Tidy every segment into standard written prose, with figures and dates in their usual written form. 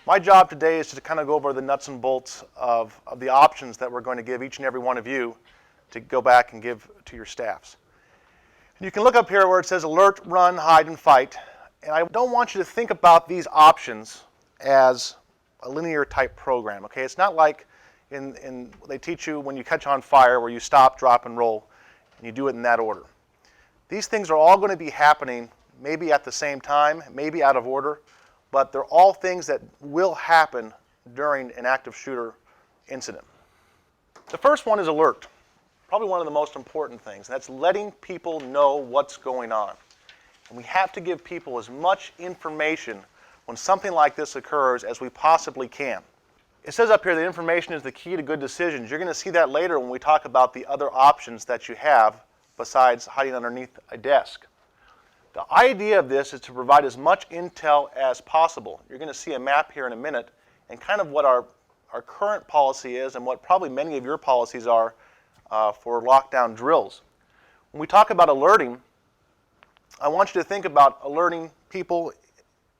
My job today is to kind of go over the nuts and bolts of the options that we're going to give each and every one of you to go back and give to your staffs. And you can look up here where it says alert, run, hide, and fight. And I don't want you to think about these options as a linear type program, okay? It's not like they teach you when you catch on fire where you stop, drop, and roll, and you do it in that order. These things are all going to be happening maybe at the same time, maybe out of order, but they're all things that will happen during an active shooter incident. The first one is alert, probably one of the most important things, and that's letting people know what's going on. And we have to give people as much information when something like this occurs as we possibly can. It says up here that information is the key to good decisions. You're going to see that later when we talk about the other options that you have besides hiding underneath a desk. The idea of this is to provide as much intel as possible. You're going to see a map here in a minute and kind of what our current policy is and what probably many of your policies are for lockdown drills. When we talk about alerting, I want you to think about alerting people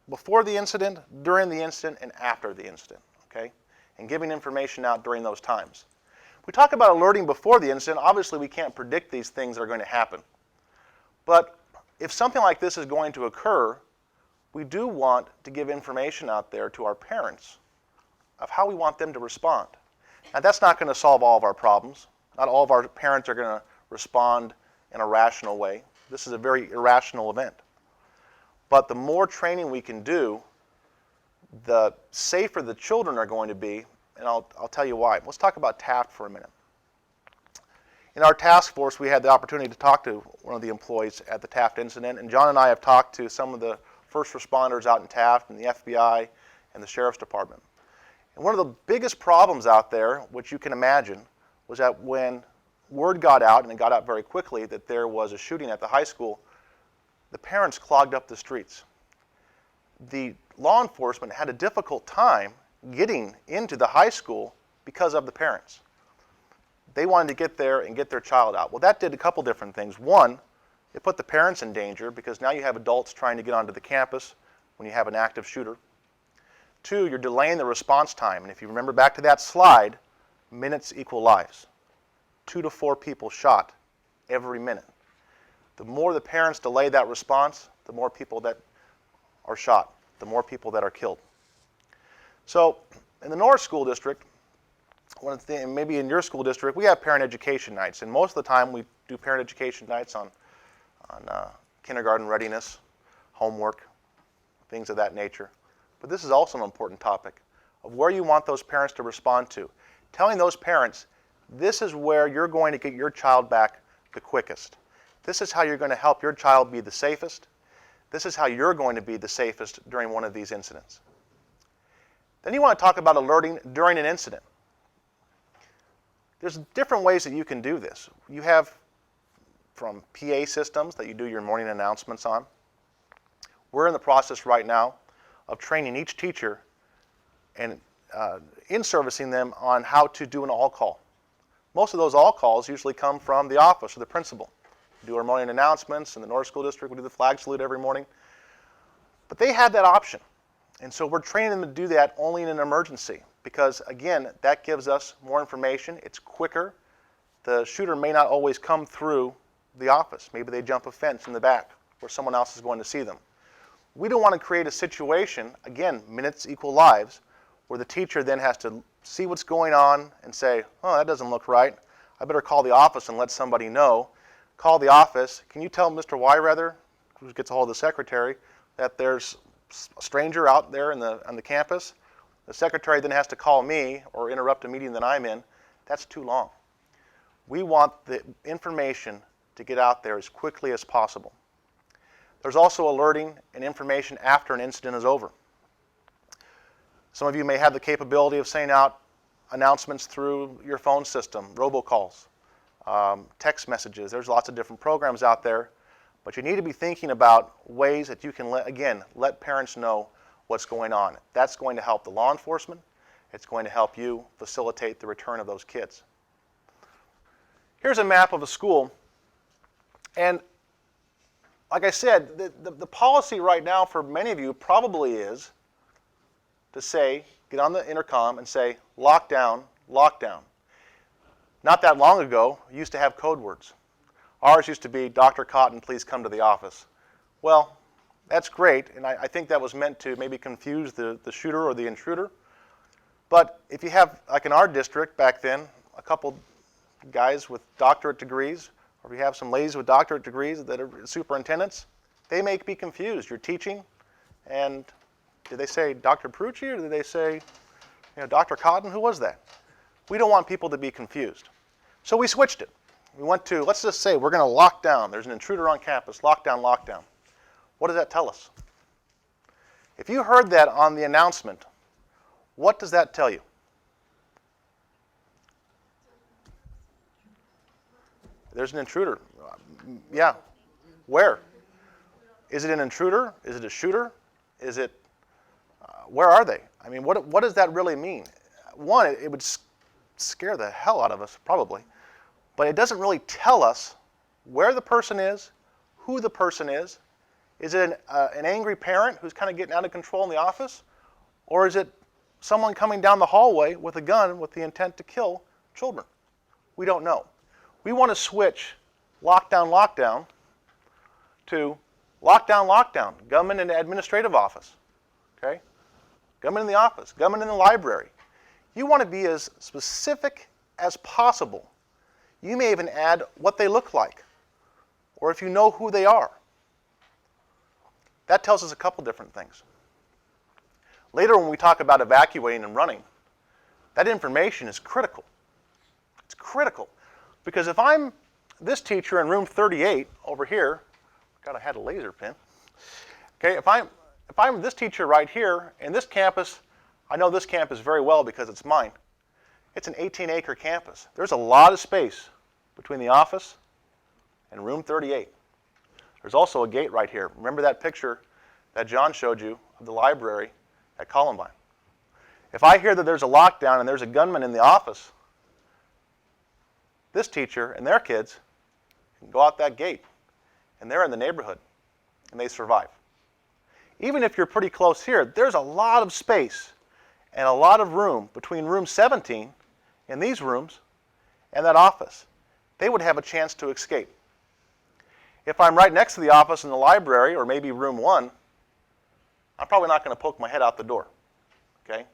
before the incident, during the incident, and after the incident, okay? And giving information out during those times. We talk about alerting before the incident. Obviously, we can't predict these things that are going to happen. But if something like this is going to occur, we do want to give information out there to our parents of how we want them to respond. Now, that's not going to solve all of our problems. Not all of our parents are going to respond in a rational way. This is a very irrational event. But the more training we can do, the safer the children are going to be, and I'll tell you why. Let's talk about Taft for a minute. In our task force, we had the opportunity to talk to one of the employees at the Taft incident, and John and I have talked to some of the first responders out in Taft and the FBI and the Sheriff's Department. And one of the biggest problems out there, which you can imagine, was that when word got out, and it got out very quickly, that there was a shooting at the high school, the parents clogged up the streets. The law enforcement had a difficult time getting into the high school because of the parents. They wanted to get there and get their child out. Well, that did a couple different things. One, it put the parents in danger because now you have adults trying to get onto the campus when you have an active shooter. Two, you're delaying the response time. And if you remember back to that slide, minutes equal lives. 2 to 4 people shot every minute. The more the parents delay that response, the more people that are shot, the more people that are killed. So in the Norris School District, one of the things, maybe in your school district, we have parent education nights. And most of the time we do parent education nights on kindergarten readiness, homework, things of that nature. But this is also an important topic of where you want those parents to respond to. Telling those parents, this is where you're going to get your child back the quickest. This is how you're going to help your child be the safest. This is how you're going to be the safest during one of these incidents. Then you want to talk about alerting during an incident. There's different ways that you can do this. You have from PA systems that you do your morning announcements on. We're in the process right now of training each teacher and in-servicing them on how to do an all-call. Most of those all-calls usually come from the office or the principal. We do our morning announcements in the Norris School District. We do the flag salute every morning. But they have that option. And so we're training them to do that only in an emergency because, again, that gives us more information. It's quicker. The shooter may not always come through the office. Maybe they jump a fence in the back where someone else is going to see them. We don't want to create a situation, again, minutes equal lives, where the teacher then has to see what's going on and say, oh, that doesn't look right. I better call the office and let somebody know. Call the office. Can you tell Mr. Wyrather, who gets a hold of the secretary, that there's a stranger out there on the campus? The secretary then has to call me or interrupt a meeting that I'm in. That's too long. We want the information to get out there as quickly as possible. There's also alerting and information after an incident is over. Some of you may have the capability of sending out announcements through your phone system, robocalls, text messages. There's lots of different programs out there, but you need to be thinking about ways that you can, let parents know what's going on. That's going to help the law enforcement. It's going to help you facilitate the return of those kids. Here's a map of a school, and like I said, the policy right now for many of you probably is to say, get on the intercom and say, lockdown, lockdown. Not that long ago, we used to have code words. Ours used to be, Dr. Cotton, please come to the office. Well, that's great, and I think that was meant to maybe confuse the shooter or the intruder. But if you have, like in our district back then, a couple guys with doctorate degrees, or if you have some ladies with doctorate degrees that are superintendents, they may be confused. You're teaching, and did they say Dr. Perucci, or did they say, Dr. Cotton? Who was that? We don't want people to be confused. So we switched it. We went to, let's just say we're going to lock down. There's an intruder on campus. Lockdown, lockdown. What does that tell us? If you heard that on the announcement, what does that tell you? There's an intruder. Yeah. Where? Is it an intruder? Is it a shooter? Is it, where are they? I mean, what does that really mean? One, it would scare the hell out of us, probably. But it doesn't really tell us where the person is, who the person is. Is it an angry parent who's kind of getting out of control in the office? Or is it someone coming down the hallway with a gun with the intent to kill children? We don't know. We want to switch lockdown, lockdown to lockdown, lockdown, gunman in the administrative office. Okay? Gunman in the office, gunman in the library. You want to be as specific as possible. You may even add what they look like, or if you know who they are. That tells us a couple different things. Later when we talk about evacuating and running, that information is critical. It's critical. Because if I'm this teacher in room 38 over here, God, I had a laser pen. Okay, if I'm this teacher right here in this campus, I know this campus very well because it's mine. It's an 18-acre campus. There's a lot of space between the office and room 38. There's also a gate right here. Remember that picture that John showed you of the library at Columbine? If I hear that there's a lockdown and there's a gunman in the office, this teacher and their kids can go out that gate, and they're in the neighborhood, and they survive. Even if you're pretty close here, there's a lot of space and a lot of room between room 17 in these rooms and that office. They would have a chance to escape. If I'm right next to the office in the library, or maybe room 1, I'm probably not going to poke my head out the door. Okay?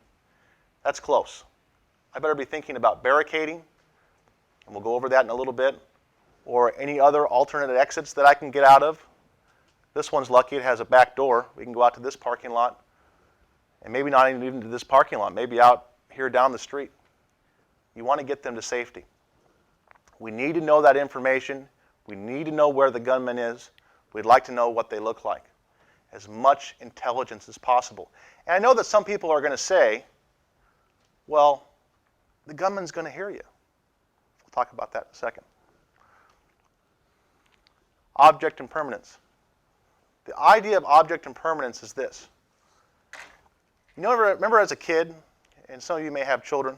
That's close. I better be thinking about barricading, and we'll go over that in a little bit, or any other alternate exits that I can get out of. This one's lucky, it has a back door. We can go out to this parking lot, and maybe not even to this parking lot, maybe out here down the street. You want to get them to safety. We need to know that information. We need to know where the gunman is. We'd like to know what they look like. As much intelligence as possible. And I know that some people are going to say, well, the gunman's going to hear you. We'll talk about that in a second. Object and permanence. The idea of object and permanence is this. You know, remember as a kid, and some of you may have children,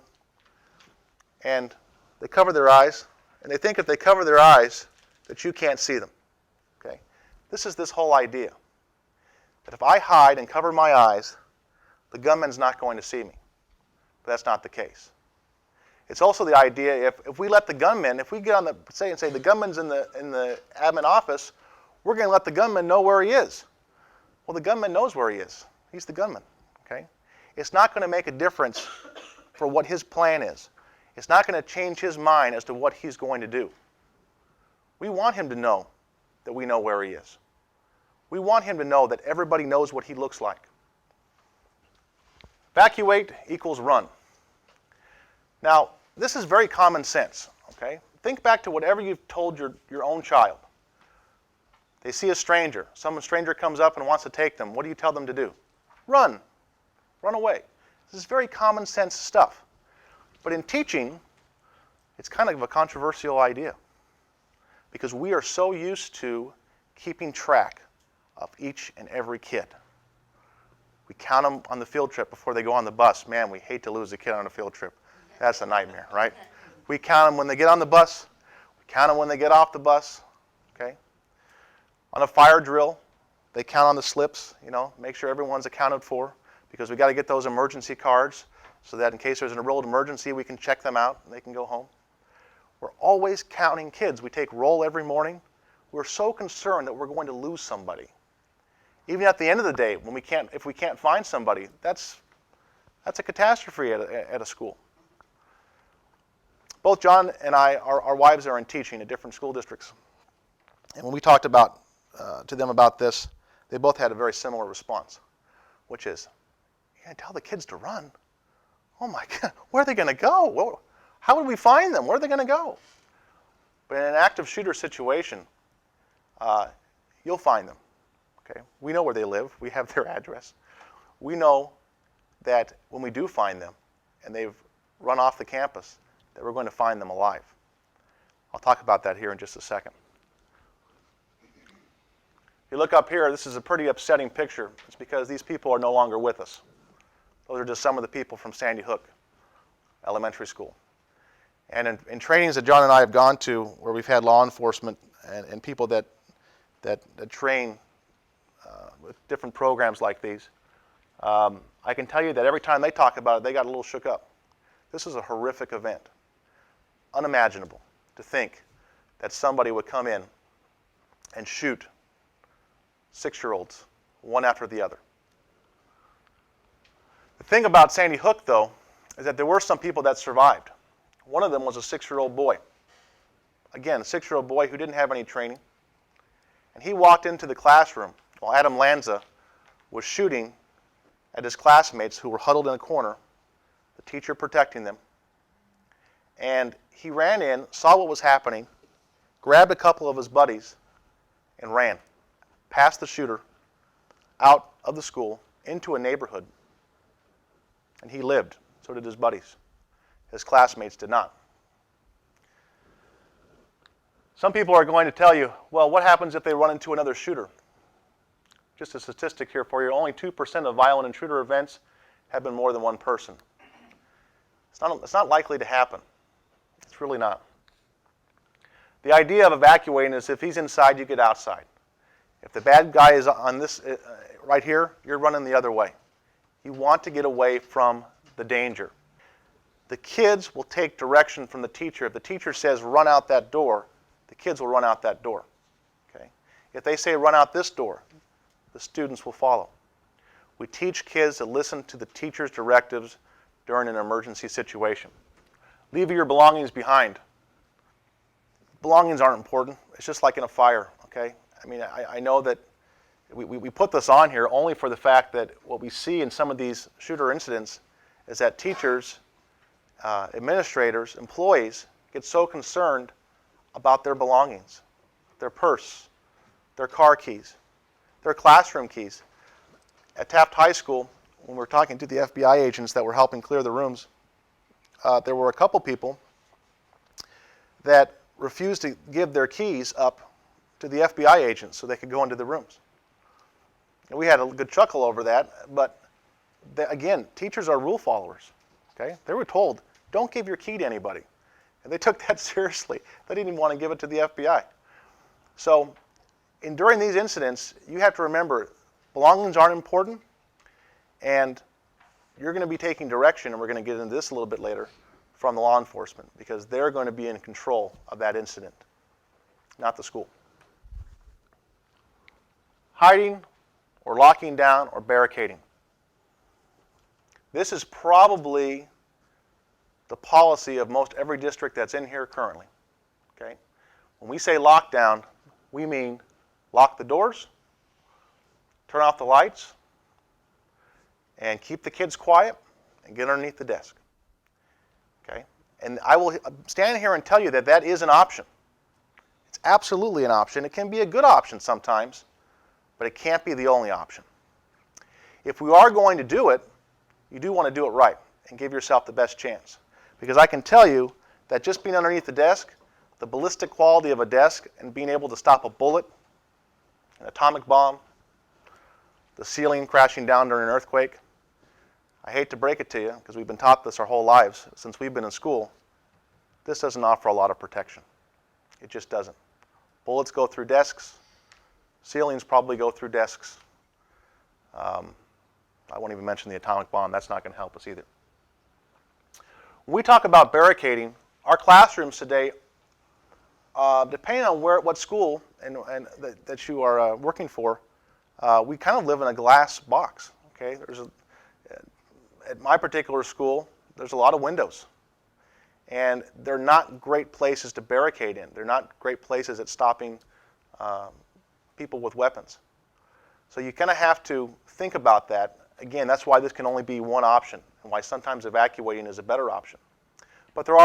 and they cover their eyes, and they think if they cover their eyes that you can't see them. Okay? This is this whole idea. That if I hide and cover my eyes, the gunman's not going to see me. But that's not the case. It's also the idea if we let the gunman, if we get on the say the gunman's in the admin office, we're going to let the gunman know where he is. Well, the gunman knows where he is. He's the gunman. Okay? It's not going to make a difference for what his plan is. It's not going to change his mind as to what he's going to do. We want him to know that we know where he is. We want him to know that everybody knows what he looks like. Evacuate equals run. Now, this is very common sense. Okay? Think back to whatever you've told your own child. They see a stranger. Some stranger comes up and wants to take them. What do you tell them to do? Run. Run away. This is very common sense stuff. But in teaching, it's kind of a controversial idea because we are so used to keeping track of each and every kid. We count them on the field trip before they go on the bus. Man, we hate to lose a kid on a field trip. That's a nightmare, right? We count them when they get on the bus. We count them when they get off the bus. Okay? On a fire drill, they count on the slips, make sure everyone's accounted for. because we got to get those emergency cards so that in case there's a real emergency, we can check them out and they can go home. We're always counting kids. We take roll every morning. We're so concerned that we're going to lose somebody. Even at the end of the day, when if we can't find somebody, that's a catastrophe at a school. Both John and I, our wives are in teaching at different school districts. And when we talked to them about this, they both had a very similar response, which is, you're going to tell the kids to run? Oh my God, where are they going to go? How would we find them? Where are they going to go? But in an active shooter situation, you'll find them. Okay? We know where they live. We have their address. We know that when we do find them and they've run off the campus, that we're going to find them alive. I'll talk about that here in just a second. If you look up here, this is a pretty upsetting picture. It's because these people are no longer with us. Those are just some of the people from Sandy Hook Elementary School. And in trainings that John and I have gone to where we've had law enforcement and people that train with different programs like these, I can tell you that every time they talk about it, they got a little shook up. This is a horrific event. Unimaginable to think that somebody would come in and shoot 6-year-olds, one after the other. The thing about Sandy Hook, though, is that there were some people that survived. One of them was a 6-year-old boy. Again, a 6-year-old boy who didn't have any training. And he walked into the classroom while Adam Lanza was shooting at his classmates who were huddled in a corner, the teacher protecting them. And he ran in, saw what was happening, grabbed a couple of his buddies, and ran past the shooter, out of the school, into a neighborhood. And he lived. So did his buddies. His classmates did not. Some people are going to tell you, well, what happens if they run into another shooter? Just a statistic here for you. Only 2% of violent intruder events have been more than one person. It's not likely to happen. It's really not. The idea of evacuating is if he's inside, you get outside. If the bad guy is on this right here, you're running the other way. You want to get away from the danger. The kids will take direction from the teacher. If the teacher says run out that door, the kids will run out that door. Okay? If they say run out this door, the students will follow. We teach kids to listen to the teacher's directives during an emergency situation. Leave your belongings behind. Belongings aren't important. It's just like in a fire. Okay? I mean, I know that we put this on here only for the fact that what we see in some of these shooter incidents is that teachers, administrators, employees get so concerned about their belongings, their purse, their car keys, their classroom keys. At Taft High School, when we were talking to the FBI agents that were helping clear the rooms, there were a couple people that refused to give their keys up to the FBI agents so they could go into the rooms. And we had a good chuckle over that, but again, teachers are rule followers. Okay? They were told, don't give your key to anybody. And they took that seriously. They didn't even want to give it to the FBI. So during these incidents, you have to remember, belongings aren't important, and you're going to be taking direction, and we're going to get into this a little bit later, from the law enforcement, because they're going to be in control of that incident, not the school. Hiding or locking down or barricading. This is probably the policy of most every district that's in here currently. Okay? When we say lockdown, we mean lock the doors, turn off the lights, and keep the kids quiet and get underneath the desk. Okay? And I will stand here and tell you that that is an option. It's absolutely an option. It can be a good option sometimes, but it can't be the only option. If we are going to do it, you do want to do it right and give yourself the best chance. Because I can tell you that just being underneath the desk, the ballistic quality of a desk and being able to stop a bullet, an atomic bomb, the ceiling crashing down during an earthquake, I hate to break it to you because we've been taught this our whole lives since we've been in school, this doesn't offer a lot of protection. It just doesn't. Bullets go through desks. Ceilings probably go through desks. I won't even mention the atomic bomb. That's not going to help us either. When we talk about barricading, our classrooms today, depending on what school and that you are working for, we kind of live in a glass box. Okay, at my particular school, there's a lot of windows, and they're not great places to barricade in. They're not great places at stopping people with weapons. So you kind of have to think about that. Again, that's why this can only be one option, and why sometimes evacuating is a better option. But there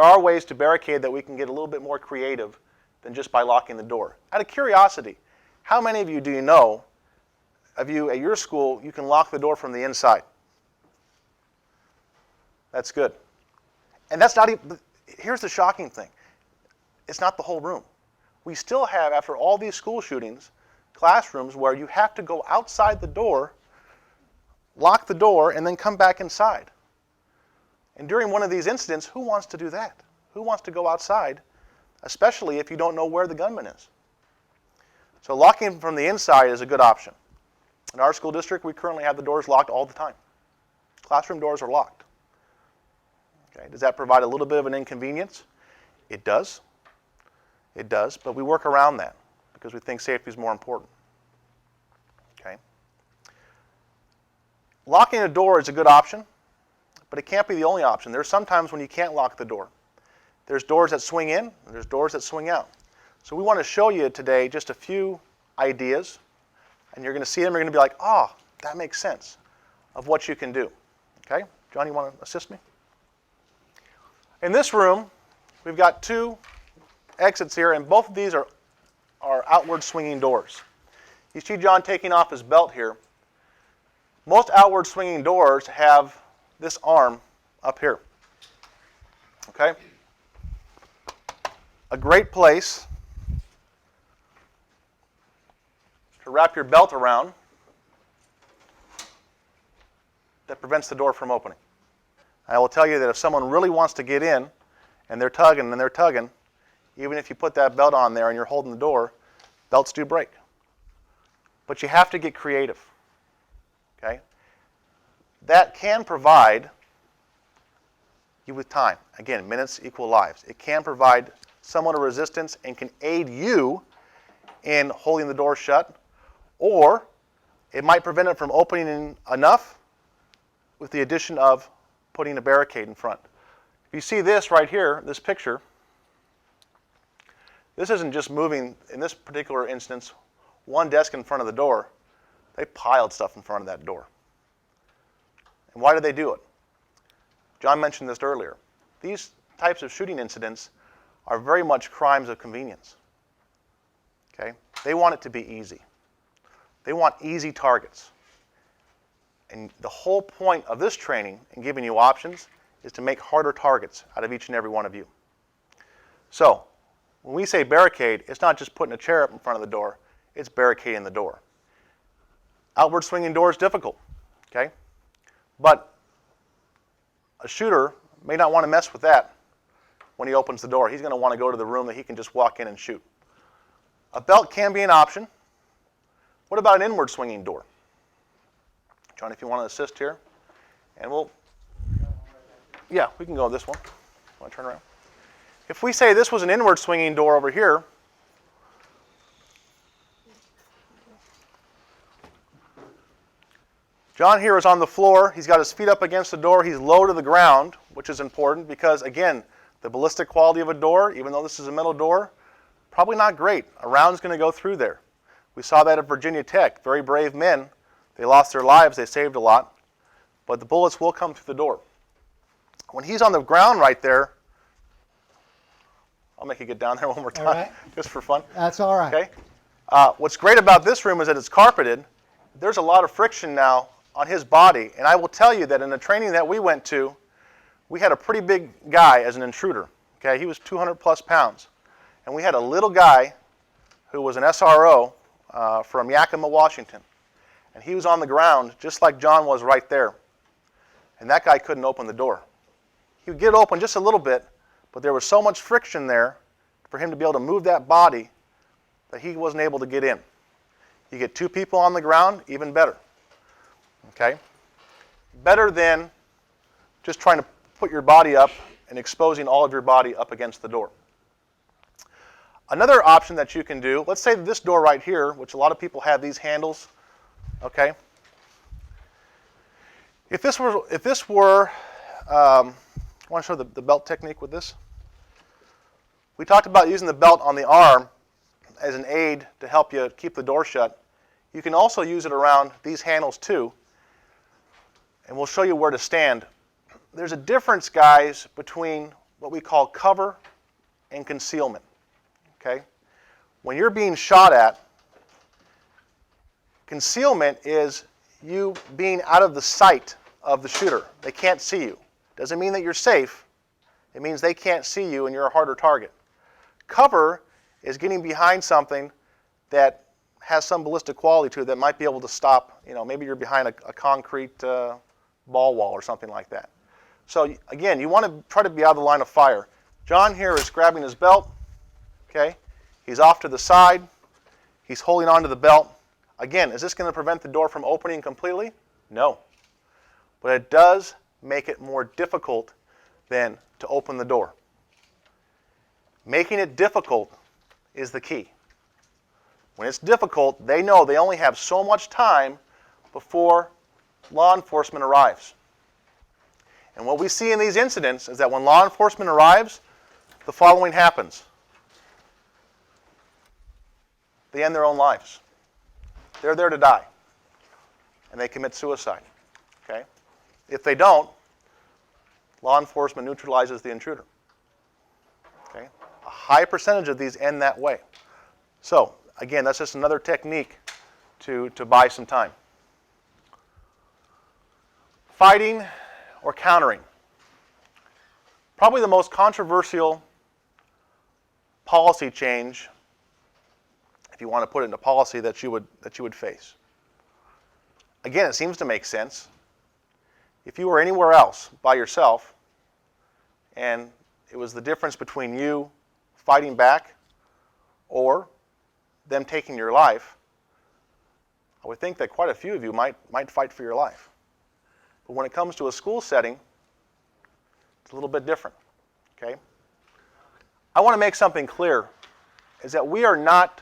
are ways to barricade that we can get a little bit more creative than just by locking the door. Out of curiosity, how many of you do you know, at your school, you can lock the door from the inside? That's good. And that's not even, here's the shocking thing. It's not the whole room. We still have, after all these school shootings, classrooms where you have to go outside the door, lock the door, and then come back inside. And during one of these incidents, who wants to do that? Who wants to go outside, especially if you don't know where the gunman is? So locking from the inside is a good option. In our school district, we currently have the doors locked all the time. Classroom doors are locked. Okay. Does that provide a little bit of an inconvenience? It does. It does, but we work around that because we think safety is more important. Okay. Locking a door is a good option, but it can't be the only option. There's sometimes when you can't lock the door. There's doors that swing in, and there's doors that swing out. So we want to show you today just a few ideas, and you're going to see them, you're going to be like, oh, that makes sense, of what you can do. Okay? John, you want to assist me? In this room, we've got two exits here, and both of these are outward swinging doors. You see John taking off his belt here. Most outward swinging doors have this arm up here. Okay? A great place to wrap your belt around that prevents the door from opening. I will tell you that if someone really wants to get in and they're tugging and they're tugging, even if you put that belt on there and you're holding the door, belts do break. But you have to get creative. Okay? That can provide you with time. Again, minutes equal lives. It can provide somewhat of resistance and can aid you in holding the door shut, or it might prevent it from opening enough with the addition of putting a barricade in front. If you see this right here, this picture, this isn't just moving, in this particular instance, one desk in front of the door. They piled stuff in front of that door. And why did they do it? John mentioned this earlier. These types of shooting incidents are very much crimes of convenience. Okay? They want it to be easy. They want easy targets. And the whole point of this training and giving you options is to make harder targets out of each and every one of you. So, when we say barricade, it's not just putting a chair up in front of the door, it's barricading the door. Outward swinging door is difficult, okay? But a shooter may not want to mess with that when he opens the door. He's going to want to go to the room that he can just walk in and shoot. A belt can be an option. What about an inward swinging door? John, if you want to assist here, and yeah, we can go with this one. Want to turn around? If we say this was an inward swinging door over here, John here is on the floor. He's got his feet up against the door. He's low to the ground, which is important because, again, the ballistic quality of a door, even though this is a metal door, probably not great. A round's going to go through there. We saw that at Virginia Tech. Very brave men. They lost their lives. They saved a lot. But the bullets will come through the door. When he's on the ground right there, I'll make you get down there one more time, right, just for fun. That's all right. Okay. What's great about this room is that it's carpeted. There's a lot of friction now on his body. And I will tell you that in the training that we went to, we had a pretty big guy as an intruder. Okay, he was 200 plus pounds. And we had a little guy who was an SRO from Yakima, Washington. And he was on the ground just like John was right there. And that guy couldn't open the door. He would get it open just a little bit, but there was so much friction there for him to be able to move that body that he wasn't able to get in. You get two people on the ground, even better. Okay? Better than just trying to put your body up and exposing all of your body up against the door. Another option that you can do, let's say this door right here, which a lot of people have these handles, okay? If this were, I want to show the belt technique with this. We talked about using the belt on the arm as an aid to help you keep the door shut. You can also use it around these handles too, and we'll show you where to stand. There's a difference, guys, between what we call cover and concealment. Okay? When you're being shot at, concealment is you being out of the sight of the shooter. They can't see you. Doesn't mean that you're safe. It means they can't see you and you're a harder target. Cover is getting behind something that has some ballistic quality to it that might be able to stop, maybe you're behind a concrete ball wall or something like that. So again, you want to try to be out of the line of fire. John here is grabbing his belt. Okay, he's off to the side. He's holding on to the belt. Again, is this going to prevent the door from opening completely? No. But it does make it more difficult then to open the door. Making it difficult is the key. When it's difficult, they know they only have so much time before law enforcement arrives. And what we see in these incidents is that when law enforcement arrives, the following happens. They end their own lives. They're there to die. And they commit suicide. Okay? If they don't, law enforcement neutralizes the intruder. Okay? A high percentage of these end that way. So, again, that's just another technique to buy some time. Fighting or countering. Probably the most controversial policy change, if you want to put it into policy, that you would face. Again, it seems to make sense. If you were anywhere else by yourself, and it was the difference between you fighting back or them taking your life, I would think that quite a few of you might fight for your life. But when it comes to a school setting, it's a little bit different. Okay? I want to make something clear, is that we are not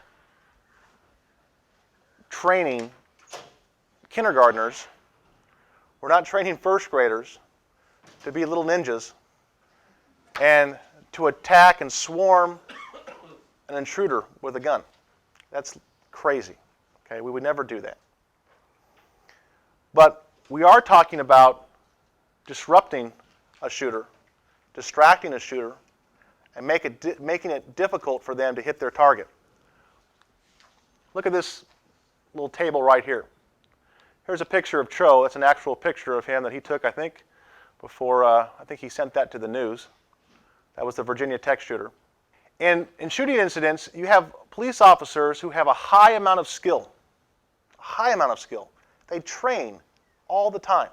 training kindergartners, we're not training first graders to be little ninjas and to attack and swarm an intruder with a gun. That's crazy. Okay? We would never do that. But we are talking about disrupting a shooter, distracting a shooter, and making it difficult for them to hit their target. Look at this little table right here. Here's a picture of Cho. That's an actual picture of him that he took, I think, before, I think he sent that to the news. That was the Virginia Tech shooter. And in shooting incidents, you have police officers who have a high amount of skill. A high amount of skill. They train all the time.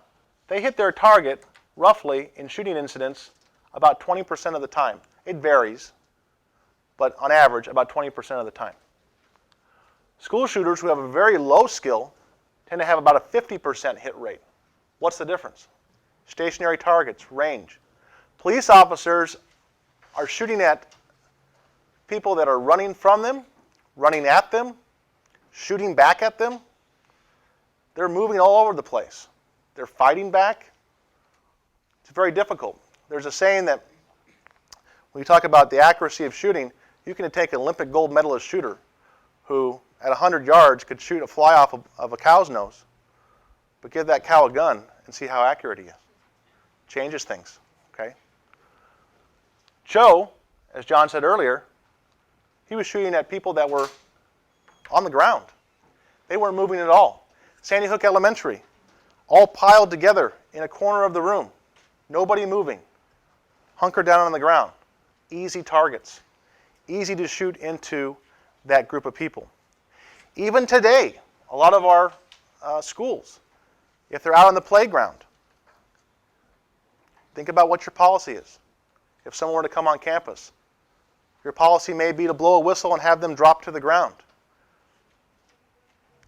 They hit their target, roughly, in shooting incidents, about 20% of the time. It varies, but on average, about 20% of the time. School shooters who have a very low skill tend to have about a 50% hit rate. What's the difference? Stationary targets, range. Police officers are shooting at people that are running from them, running at them, shooting back at them. They're moving all over the place. They're fighting back. It's very difficult. There's a saying that when you talk about the accuracy of shooting, you can take an Olympic gold medalist shooter who, at 100 yards, could shoot a fly off of a cow's nose, but give that cow a gun and see how accurate he is. Changes things, okay? Cho, as John said earlier, he was shooting at people that were on the ground. They weren't moving at all. Sandy Hook Elementary, all piled together in a corner of the room. Nobody moving. Hunkered down on the ground. Easy targets. Easy to shoot into that group of people. Even today, a lot of our schools, if they're out on the playground, think about what your policy is. If someone were to come on campus, your policy may be to blow a whistle and have them drop to the ground.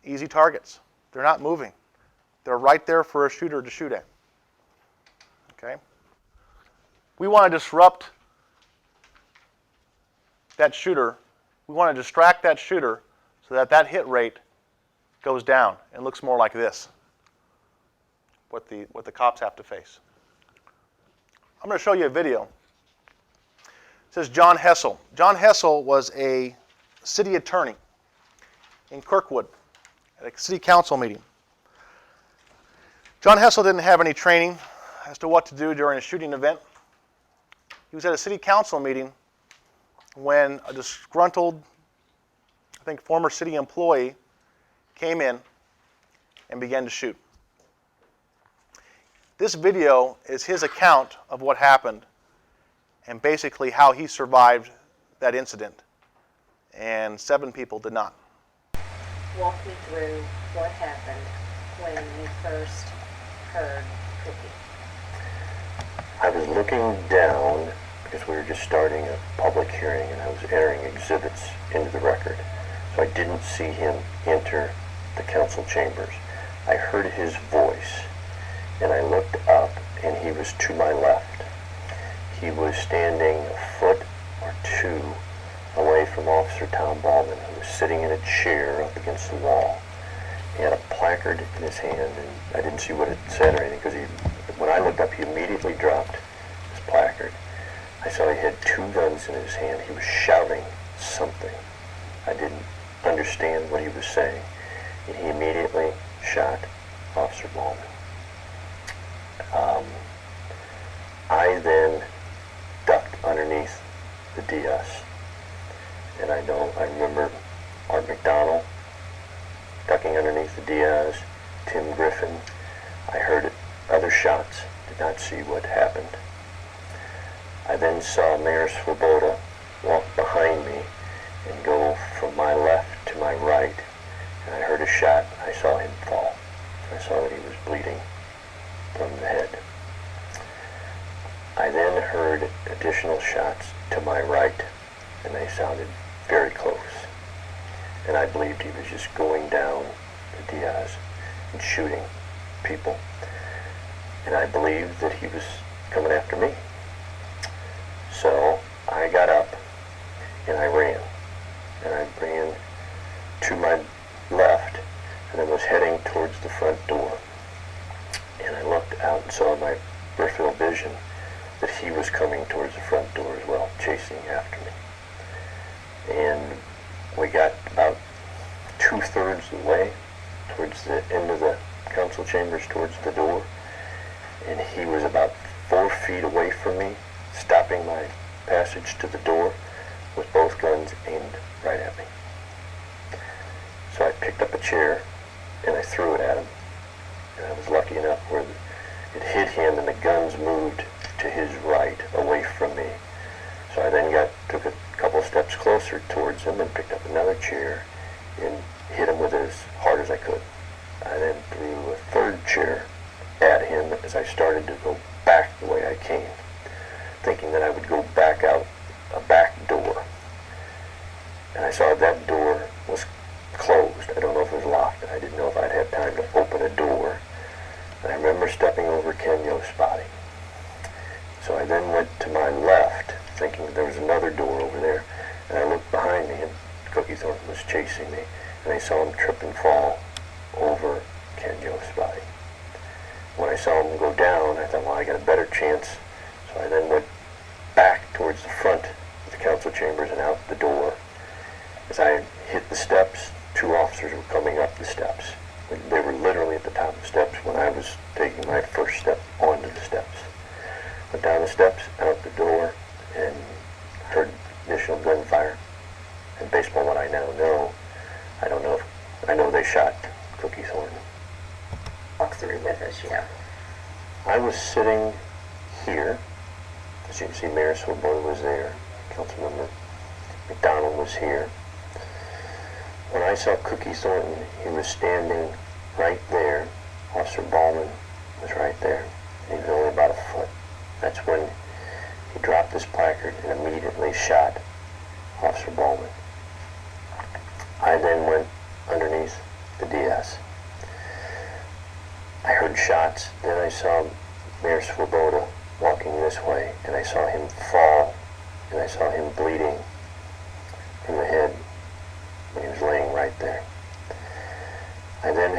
Easy targets. They're not moving. They're right there for a shooter to shoot at. Okay? We want to disrupt that shooter. We want to distract that shooter so that that hit rate goes down and looks more like this, what the cops have to face. I'm going to show you a video. It says John Hessel. John Hessel was a city attorney in Kirkwood at a city council meeting. John Hessel didn't have any training as to what to do during a shooting event. He was at a city council meeting when a disgruntled, I think, former city employee came in and began to shoot. This video is his account of what happened and basically how he survived that incident. And 7 people did not. Walk me through what happened when you first heard Cookie. I was looking down because we were just starting a public hearing and I was entering exhibits into the record. So I didn't see him enter the council chambers. I heard his voice and I looked up and he was to my left. He was standing a foot or 2 away from Officer Tom Ballman, who was sitting in a chair up against the wall. He had a placard in his hand, and I didn't see what it said or anything, because when I looked up, he immediately dropped his placard. I saw he had 2 guns in his hand. He was shouting something. I didn't understand what he was saying, and he immediately shot Officer Ballman. I then ducked underneath the DS. And I remember Art McDonald ducking underneath the Diaz, Tim Griffin. I heard other shots, did not see what happened. I then saw Mayor Swoboda walk behind me and go from my left to my right. And I heard a shot, I saw him fall. I saw that he was bleeding from the head. I then heard additional shots to my right, and they sounded very close. And I believed he was just going down the Diaz and shooting people. And I believed that he was coming after me. So I got up and I ran. And I ran to my left and I was heading towards the front door. And I looked out and saw in my peripheral vision that he was coming towards the front door as well, chasing after me. And we got about 2/3 of the way towards the end of the council chambers, towards the door, and he was about 4 feet away from me, stopping my passage to the door with both guns aimed right at me. So I picked up a chair and I threw it at him, and I was lucky enough where it hit him and the guns moved to his right, away from me. So I then took a couple steps closer towards him and picked up another chair and hit him with it as hard as I could. I then threw a 3rd chair at him as I started to go back the way I came, thinking that I would go back out a back door. And I saw that door was closed. I don't know if it was locked. I didn't know if I'd have time to open a door. And I remember stepping over Ken Yo's body. So I then went to my left, thinking there was another door over there, and I looked behind me, and Cookie Thornton was chasing me, and I saw him trip and fall over Ken Yo's body. When I saw him go down, I thought, well, I got a better chance, so I then went back towards the front of the council chambers and out the door. As I hit the steps, 2 officers were coming up the steps. They were literally at the top of the steps when I was taking my first step onto the steps. Went down the steps, out the door, and heard initial gunfire. And based on what I now know, I don't know if, I know they shot Cookie Thornton. Walk through with us, yeah. I was sitting here. As you can see, Mayor Swoboda was there. Councilmember McDonald was here. When I saw Cookie Thornton, he was standing right there. Officer Ballman was right there. He was only about a foot. That's when he dropped his placard and immediately shot Officer Ballman. I then went underneath the DS. heard shots. Then I saw Mayor Swoboda walking this way, and I saw him fall, and I saw him bleeding from the head when he was laying right there. I then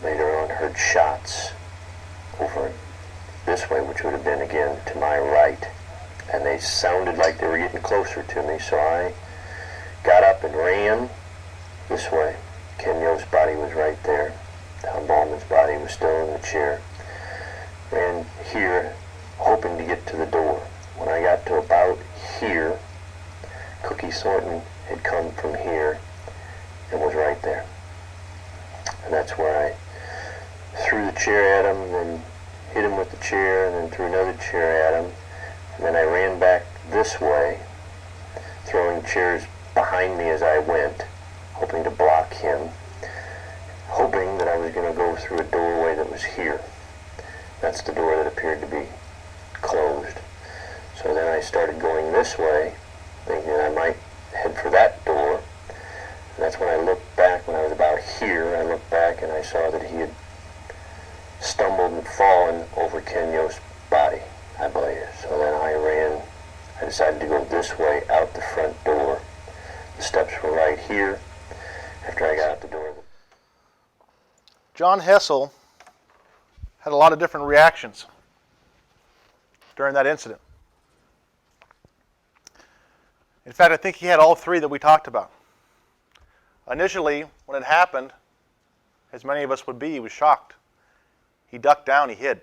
later on heard shots over this way, which would have been again to my right, and they sounded like they were getting closer to me, so I got up and ran this way. Ken Yo's body was right there. Tom Ballman's body was still in the chair. Ran here, hoping to get to the door. When I got to about here, Cookie Thornton had come from here and was right there. And that's where I threw the chair at him, then hit him with the chair, and then threw another chair at him. And then I ran back this way, throwing chairs behind me as I went, hoping to block him, hoping that I was going to go through a doorway that was here. That's the door that appeared to be closed. So then I started going this way, thinking I might head for that door. And that's when I looked back, when I was about here, I looked back and I saw that he had stumbled and fallen over Ken Yo's body, I believe. So then I decided to go this way out the front door. The steps were right here. After I got out the door. John Hessel had a lot of different reactions during that incident. In fact, I think he had all three that we talked about. Initially, when it happened, as many of us would be, he was shocked. He ducked down, he hid.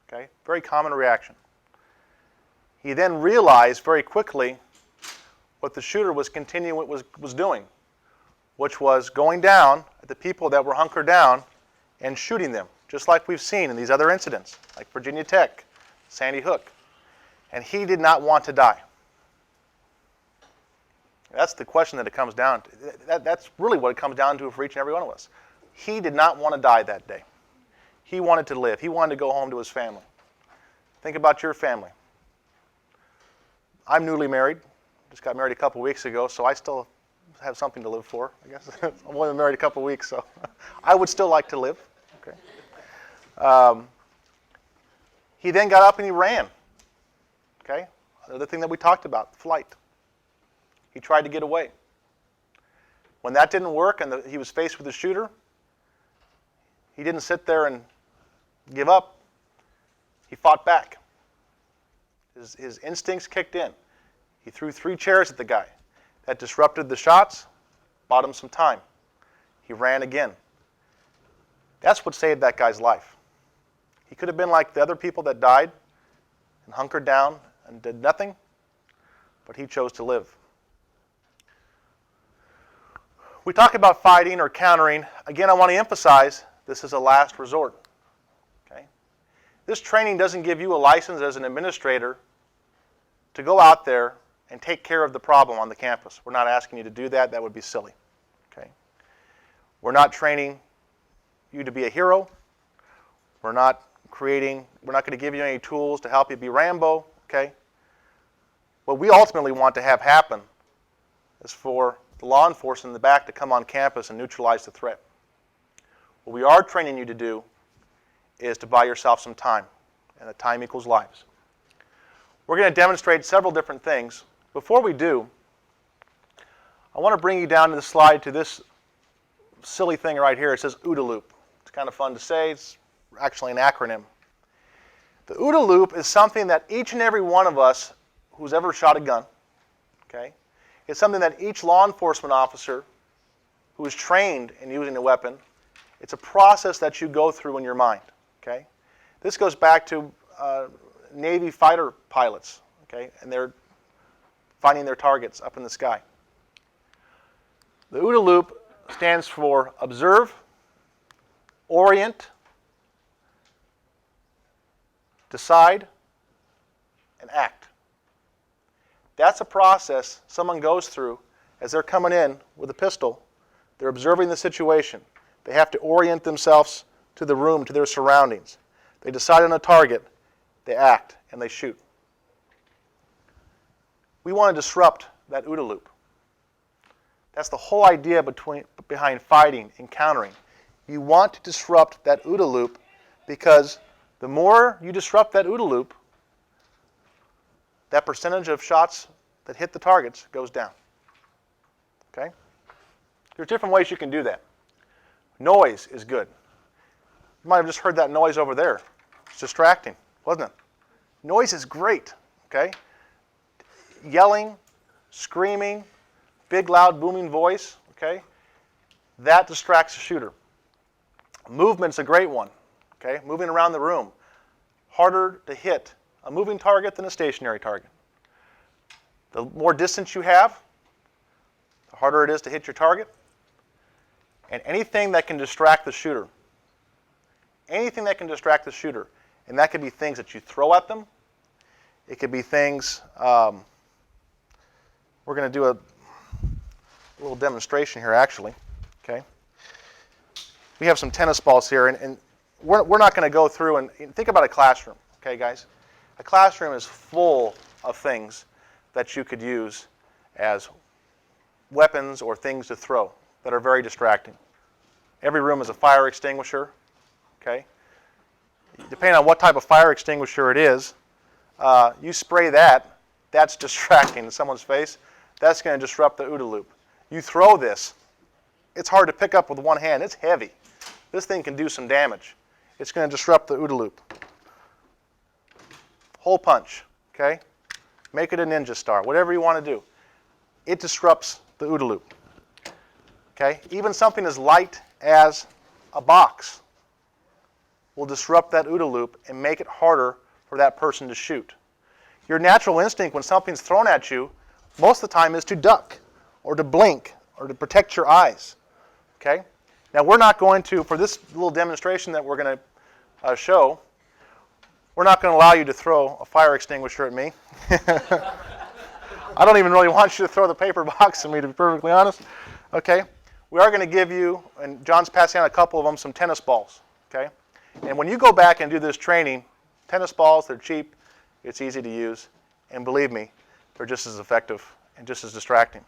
Okay? Very common reaction. He then realized very quickly what the shooter was doing, which was going down at the people that were hunkered down and shooting them, just like we've seen in these other incidents, like Virginia Tech, Sandy Hook. And he did not want to die. That's the question that it comes down to. That's really what it comes down to for each and every one of us. He did not want to die that day. He wanted to live. He wanted to go home to his family. Think about your family. I'm newly married. Just got married a couple weeks ago, so I still have something to live for, I guess. I'm only been married a couple weeks, so I would still like to live. Okay. He then got up and he ran. Okay. Another thing that we talked about, flight. He tried to get away. When that didn't work and he was faced with a shooter, he didn't sit there and give up. He fought back. His instincts kicked in. He threw 3 chairs at the guy. That disrupted the shots, bought him some time. He ran again. That's what saved that guy's life. He could have been like the other people that died and hunkered down and did nothing, but he chose to live. We talk about fighting or countering. Again, I want to emphasize this is a last resort. Okay? This training doesn't give you a license as an administrator to go out there and take care of the problem on the campus. We're not asking you to do that. That would be silly. Okay? We're not training you to be a hero. We're not going to give you any tools to help you be Rambo. Okay? What we ultimately want to have happen is for the law enforcement in the back to come on campus and neutralize the threat. What we are training you to do is to buy yourself some time, and the time equals lives. We're going to demonstrate several different things. Before we do, I want to bring you down to the slide to this silly thing right here. It says OODA Loop. It's kind of fun to say. It's actually an acronym. The OODA Loop is something that each and every one of us who's ever shot a gun, okay, it's something that each law enforcement officer who is trained in using a weapon, it's a process that you go through in your mind. Okay? This goes back to Navy fighter pilots, okay, and they're finding their targets up in the sky. The OODA Loop stands for observe, orient, decide, and act. That's a process someone goes through as they're coming in with a pistol. They're observing the situation. They have to orient themselves to the room, to their surroundings. They decide on a target, they act, and they shoot. We want to disrupt that OODA loop. That's the whole idea behind fighting and countering. You want to disrupt that OODA loop because the more you disrupt that OODA loop, that percentage of shots that hit the targets goes down. Okay? There's different ways you can do that. Noise is good. You might have just heard that noise over there. It's distracting, wasn't it? Noise is great, okay? Yelling, screaming, big, loud, booming voice, okay? That distracts the shooter. Movement's a great one, okay? Moving around the room. Harder to hit a moving target than a stationary target. The more distance you have, the harder it is to hit your target. And anything that can distract the shooter, anything that can distract the shooter, and that could be things that you throw at them. It could be things, we're going to do a little demonstration here actually, okay? We have some tennis balls here, and we're not going to go through and think about a classroom, okay guys? A classroom is full of things that you could use as weapons or things to throw that are very distracting. Every room is a fire extinguisher, okay? Depending on what type of fire extinguisher it is, you spray that, that's distracting in someone's face. That's going to disrupt the OODA loop. You throw this, it's hard to pick up with one hand. It's heavy. This thing can do some damage. It's going to disrupt the OODA loop. Hole punch, okay? Make it a ninja star, whatever you want to do. It disrupts the OODA loop. Okay? Even something as light as a box will disrupt that OODA loop and make it harder for that person to shoot. Your natural instinct when something's thrown at you, most of the time, is to duck or to blink or to protect your eyes. Okay? Now we're not going to, for this little demonstration that we're going to show, we're not going to allow you to throw a fire extinguisher at me. I don't even really want you to throw the paper box at me, to be perfectly honest. Okay? We are going to give you, and John's passing out a couple of them, some tennis balls. Okay? And when you go back and do this training, tennis balls, they're cheap, it's easy to use, and believe me, they're just as effective and just as distracting.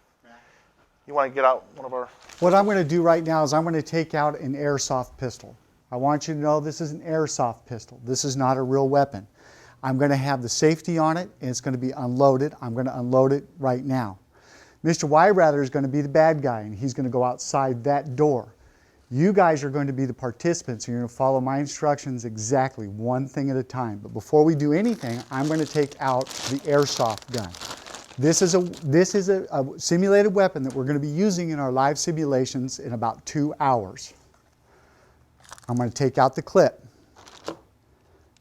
You want to get out one of our... What I'm going to do right now is I'm going to take out an airsoft pistol. I want you to know this is an airsoft pistol. This is not a real weapon. I'm going to have the safety on it, and it's going to be unloaded. I'm going to unload it right now. Mr. Wyrather is going to be the bad guy, and he's going to go outside that door. You guys are going to be the participants, and you're going to follow my instructions exactly, one thing at a time. But before we do anything, I'm going to take out the airsoft gun. This is a simulated weapon that we're going to be using in our live simulations in about 2 hours. I'm going to take out the clip.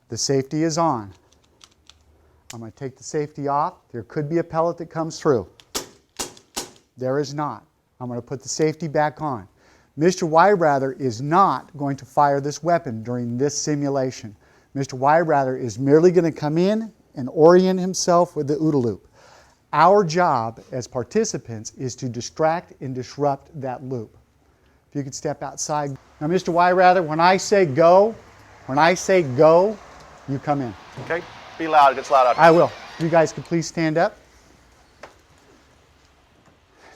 The safety is on. I'm going to take the safety off. There could be a pellet that comes through. There is not. I'm going to put the safety back on. Mr. Wyrather is not going to fire this weapon during this simulation. Mr. Wyrather is merely going to come in and orient himself with the OODA loop. Our job as participants is to distract and disrupt that loop. If you could step outside. Now, Mr. Wyrather, when I say go, you come in. Okay? Be loud. It gets loud out here. I will. You guys can please stand up.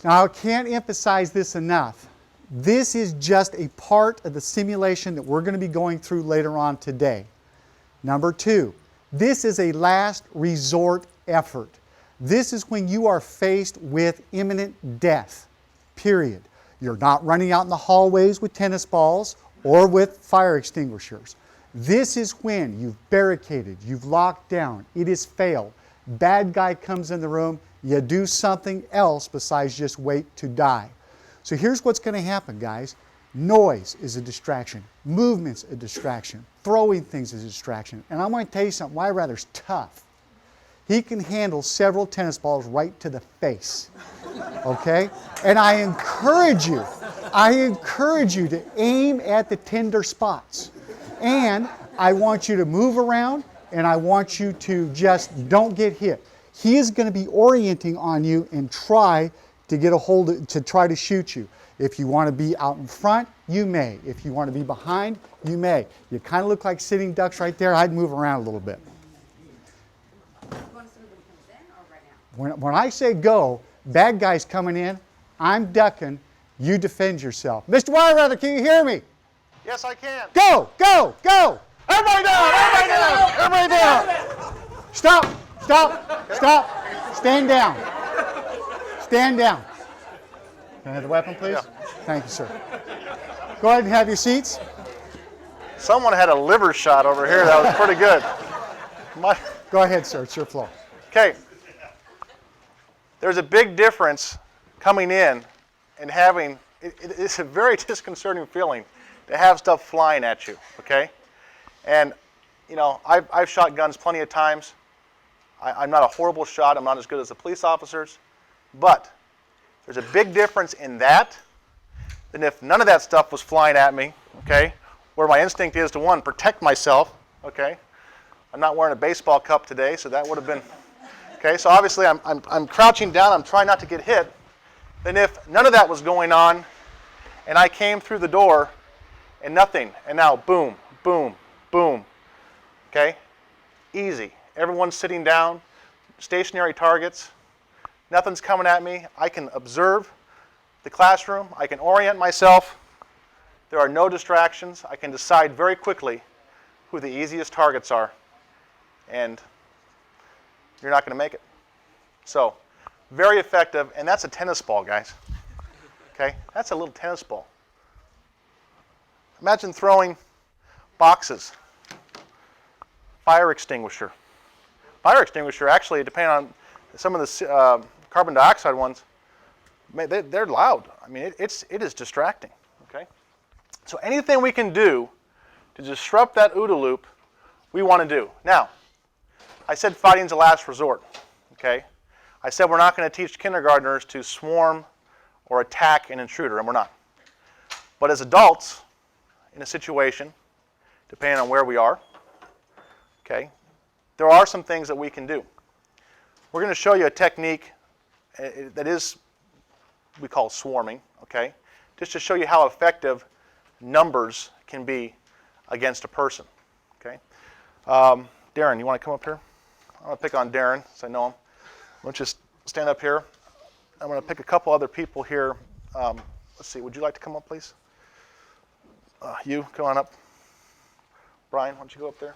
Now, I can't emphasize this enough. This is just a part of the simulation that we're going to be going through later on today. Number 2, this is a last resort effort. This is when you are faced with imminent death, period. You're not running out in the hallways with tennis balls or with fire extinguishers. This is when you've barricaded, you've locked down, it has failed. Bad guy comes in the room, you do something else besides just wait to die. So here's what's going to happen, guys. Noise is a distraction. Movement's a distraction. Throwing things is a distraction. And I'm going to tell you something, Wyrather's tough. He can handle several tennis balls right to the face, okay? And I encourage you to aim at the tender spots. And I want you to move around, and I want you to just don't get hit. He is going to be orienting on you and try to get a hold to try to shoot you. If you want to be out in front, you may. If you want to be behind, you may. You kind of look like sitting ducks right there. I'd move around a little bit. When I say go, bad guy's coming in, I'm ducking, you defend yourself. Mr. Wyrather, can you hear me? Yes, I can. Go, go, go! Everybody down! Everybody down! Everybody down! Stop! Stop! Stop! Stand down. Stand down. Can I have the weapon, please? Yeah. Thank you, sir. Go ahead and have your seats. Someone had a liver shot over here. That was pretty good. Go ahead, sir. It's your floor. Okay. There's a big difference coming in and having, it's a very disconcerting feeling to have stuff flying at you, okay? And, you know, I've shot guns plenty of times. I'm not a horrible shot. I'm not as good as the police officers. But there's a big difference in that than if none of that stuff was flying at me, okay? Where my instinct is to, one, protect myself, okay? I'm not wearing a baseball cup today, so that would have been, okay? So obviously I'm crouching down. I'm trying not to get hit. Than if none of that was going on and I came through the door and nothing. And now boom, boom, boom, okay? Easy. Everyone's sitting down, stationary targets. Nothing's coming at me. I can observe the classroom. I can orient myself. There are no distractions. I can decide very quickly who the easiest targets are. And you're not going to make it. So, very effective. And that's a tennis ball, guys. Okay? That's a little tennis ball. Imagine throwing boxes. Fire extinguisher. Fire extinguisher, actually, depending on some of the carbon dioxide ones, they're loud. I mean, it is distracting. Okay? So anything we can do to disrupt that OODA loop, we want to do. Now, I said fighting's a last resort. Okay? I said we're not going to teach kindergartners to swarm or attack an intruder, and we're not. But as adults, in a situation, depending on where we are, okay, there are some things that we can do. We're going to show you a technique that is, we call swarming, okay, just to show you how effective numbers can be against a person, okay. Darren, you want to come up here? I'm going to pick on Darren, since I know him. Why don't you stand up here? I'm going to pick a couple other people here. Let's see, would you like to come up, please? You, come on up. Brian, why don't you go up there?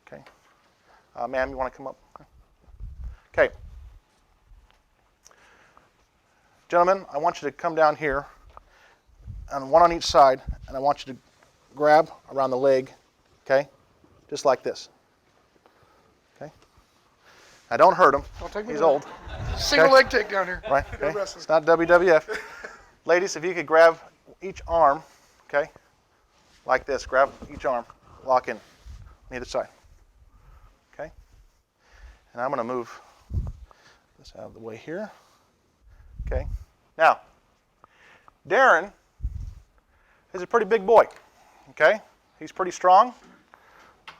Okay. Ma'am, you want to come up? Okay. Gentlemen, I want you to come down here, and one on each side, and I want you to grab around the leg, okay? Just like this. Okay? Now don't hurt him. Don't take me He's down. old. Single leg takedown here. Right? No Okay. wrestling. It's not WWF. Ladies, if you could grab each arm, okay? Like this. Grab each arm. Lock in on either side. Okay? And I'm going to move this out of the way here. Okay? Now, Darren is a pretty big boy. Okay? He's pretty strong.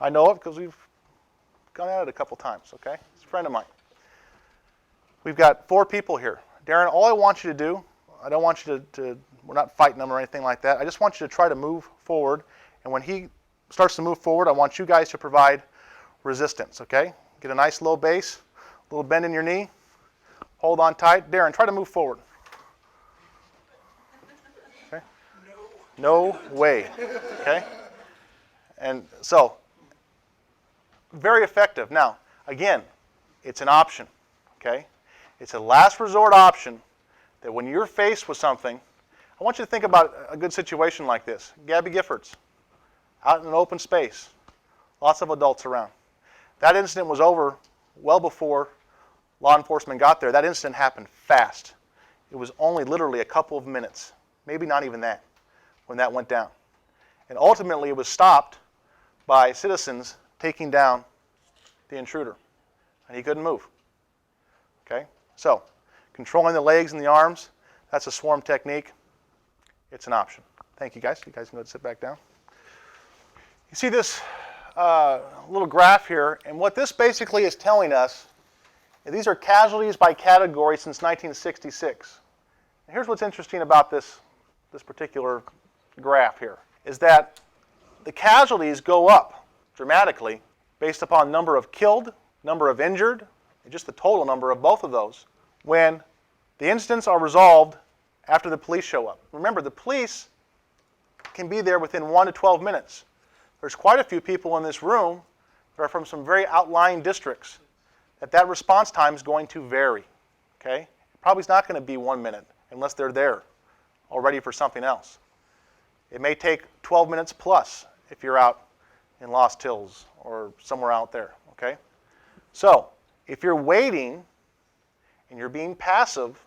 I know it because we've gone at it a couple times. Okay? He's a friend of mine. We've got 4 people here. Darren, all I want you to do, I don't want you to we're not fighting them or anything like that. I just want you to try to move forward. And when he starts to move forward, I want you guys to provide resistance, okay? Get a nice low base, a little bend in your knee. Hold on tight. Darren, try to move forward. Okay? No way. Okay? And so, very effective. Now, again, it's an option, okay? It's a last resort option that when you're faced with something, I want you to think about a good situation like this. Gabby Giffords, out in an open space, lots of adults around. That incident was over well before law enforcement got there. That incident happened fast. It was only literally a couple of minutes, maybe not even that, when that went down. And ultimately it was stopped by citizens taking down the intruder. And he couldn't move. Okay? So, controlling the legs and the arms, that's a swarm technique. It's an option. Thank you, guys. You guys can go sit back down. You see this little graph here, and what this basically is telling us, these are casualties by category since 1966. And here's what's interesting about this particular graph here, is that the casualties go up dramatically based upon number of killed, number of injured, and just the total number of both of those when the incidents are resolved after the police show up. Remember, the police can be there within 1 to 12 minutes. there's quite a few people in this room that are from some very outlying districts that response time is going to vary, okay? It probably is not going to be 1 minute unless they're there already for something else. It may take 12 minutes plus if you're out in Lost Hills or somewhere out there, okay? So, if you're waiting and you're being passive,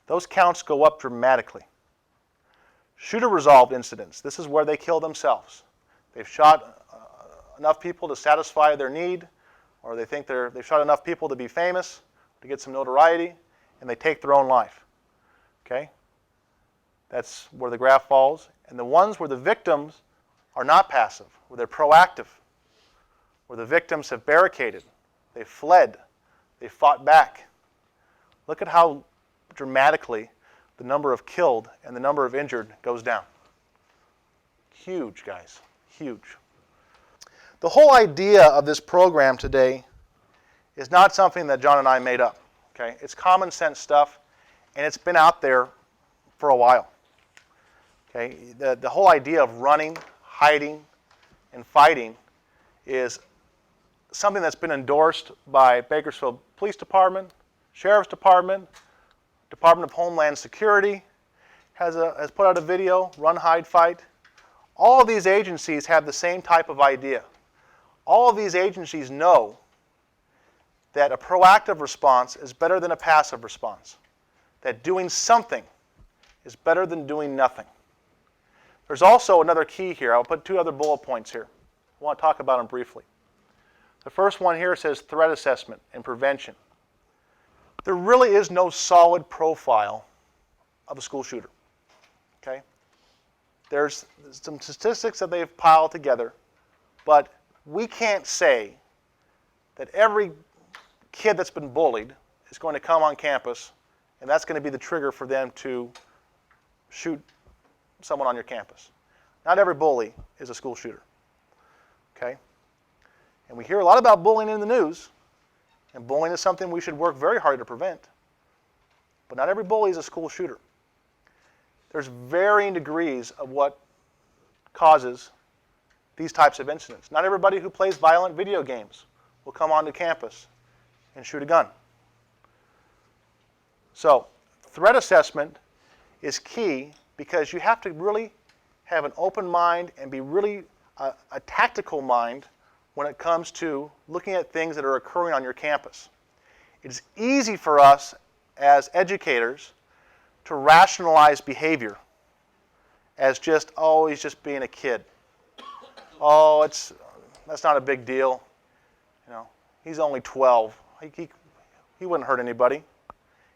those counts go up dramatically. Shooter-resolved incidents, this is where they kill themselves. They've shot enough people to satisfy their need, or they think they've shot enough people to be famous, to get some notoriety, and they take their own life, okay? That's where the graph falls. And the ones where the victims are not passive, where they're proactive, where the victims have barricaded, they fled, they fought back. Look at how dramatically the number of killed and the number of injured goes down. Huge, guys, huge. The whole idea of this program today is not something that John and I made up, okay? It's common sense stuff, and it's been out there for a while, okay? The whole idea of running, hiding, and fighting is something that's been endorsed by Bakersfield Police Department, Sheriff's Department, Department of Homeland Security has put out a video, Run, Hide, Fight. All of these agencies have the same type of idea. All of these agencies know that a proactive response is better than a passive response, that doing something is better than doing nothing. There's also another key here. I'll put 2 other bullet points here. I want to talk about them briefly. The first one here says threat assessment and prevention. There really is no solid profile of a school shooter, okay? There's some statistics that they've piled together, but we can't say that every kid that's been bullied is going to come on campus and that's going to be the trigger for them to shoot someone on your campus. Not every bully is a school shooter, okay? And we hear a lot about bullying in the news, and bullying is something we should work very hard to prevent. But not every bully is a school shooter. There's varying degrees of what causes these types of incidents. Not everybody who plays violent video games will come onto campus and shoot a gun. So, threat assessment is key because you have to really have an open mind and be really a tactical mind when it comes to looking at things that are occurring on your campus. It's easy for us as educators to rationalize behavior as just, oh, he's just being a kid. Oh, that's not a big deal. You know, he's only 12. He wouldn't hurt anybody.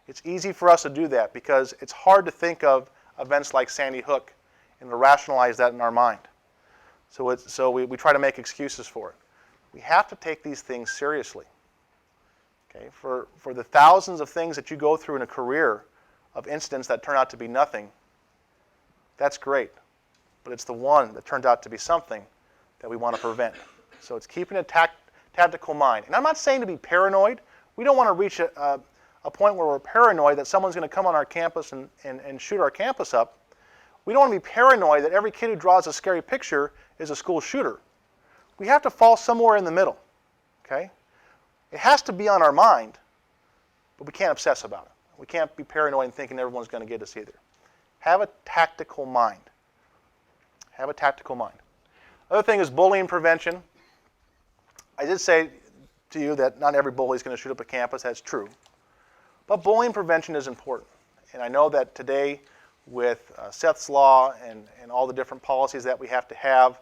It's easy for us to do that because it's hard to think of events like Sandy Hook and to rationalize that in our mind. So we try to make excuses for it. We have to take these things seriously. Okay? For the thousands of things that you go through in a career of incidents that turn out to be nothing, that's great. But it's the one that turns out to be something that we want to prevent. So it's keeping a tactical mind. And I'm not saying to be paranoid. We don't want to reach a point where we're paranoid that someone's going to come on our campus and shoot our campus up. We don't want to be paranoid that every kid who draws a scary picture is a school shooter. We have to fall somewhere in the middle, okay? It has to be on our mind, but we can't obsess about it. We can't be paranoid and thinking everyone's going to get us either. Have a tactical mind. Have a tactical mind. Other thing is bullying prevention. I did say to you that not every bully is going to shoot up a campus. That's true. But bullying prevention is important. And I know that today with Seth's Law and all the different policies that we have to have,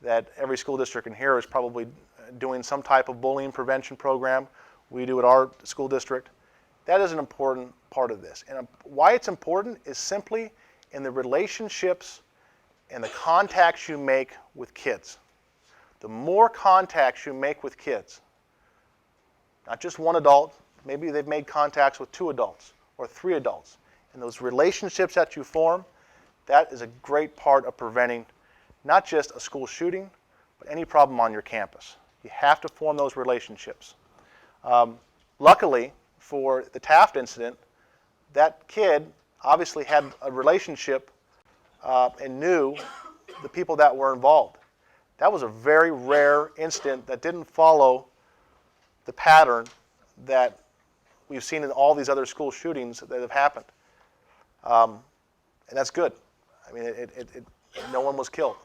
that every school district in here is probably doing some type of bullying prevention program. We do at our school district. That is an important part of this. And why it's important is simply in the relationships and the contacts you make with kids. The more contacts you make with kids, not just one adult, maybe they've made contacts with 2 adults or 3 adults, and those relationships that you form, that is a great part of preventing not just a school shooting, but any problem on your campus. You have to form those relationships. Luckily, for the Taft incident, that kid obviously had a relationship and knew the people that were involved. That was a very rare incident that didn't follow the pattern that we've seen in all these other school shootings that have happened. And that's good. I mean, no one was killed.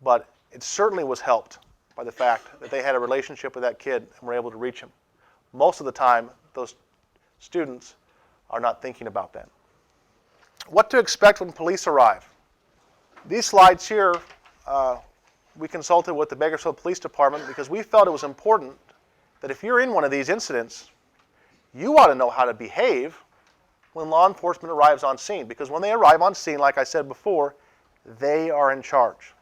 But it certainly was helped by the fact that they had a relationship with that kid and were able to reach him. Most of the time, those students are not thinking about that. What to expect when police arrive. These slides here, we consulted with the Bakersfield Police Department because we felt it was important that if you're in one of these incidents, you ought to know how to behave when law enforcement arrives on scene. Because when they arrive on scene, like I said before, they are in charge.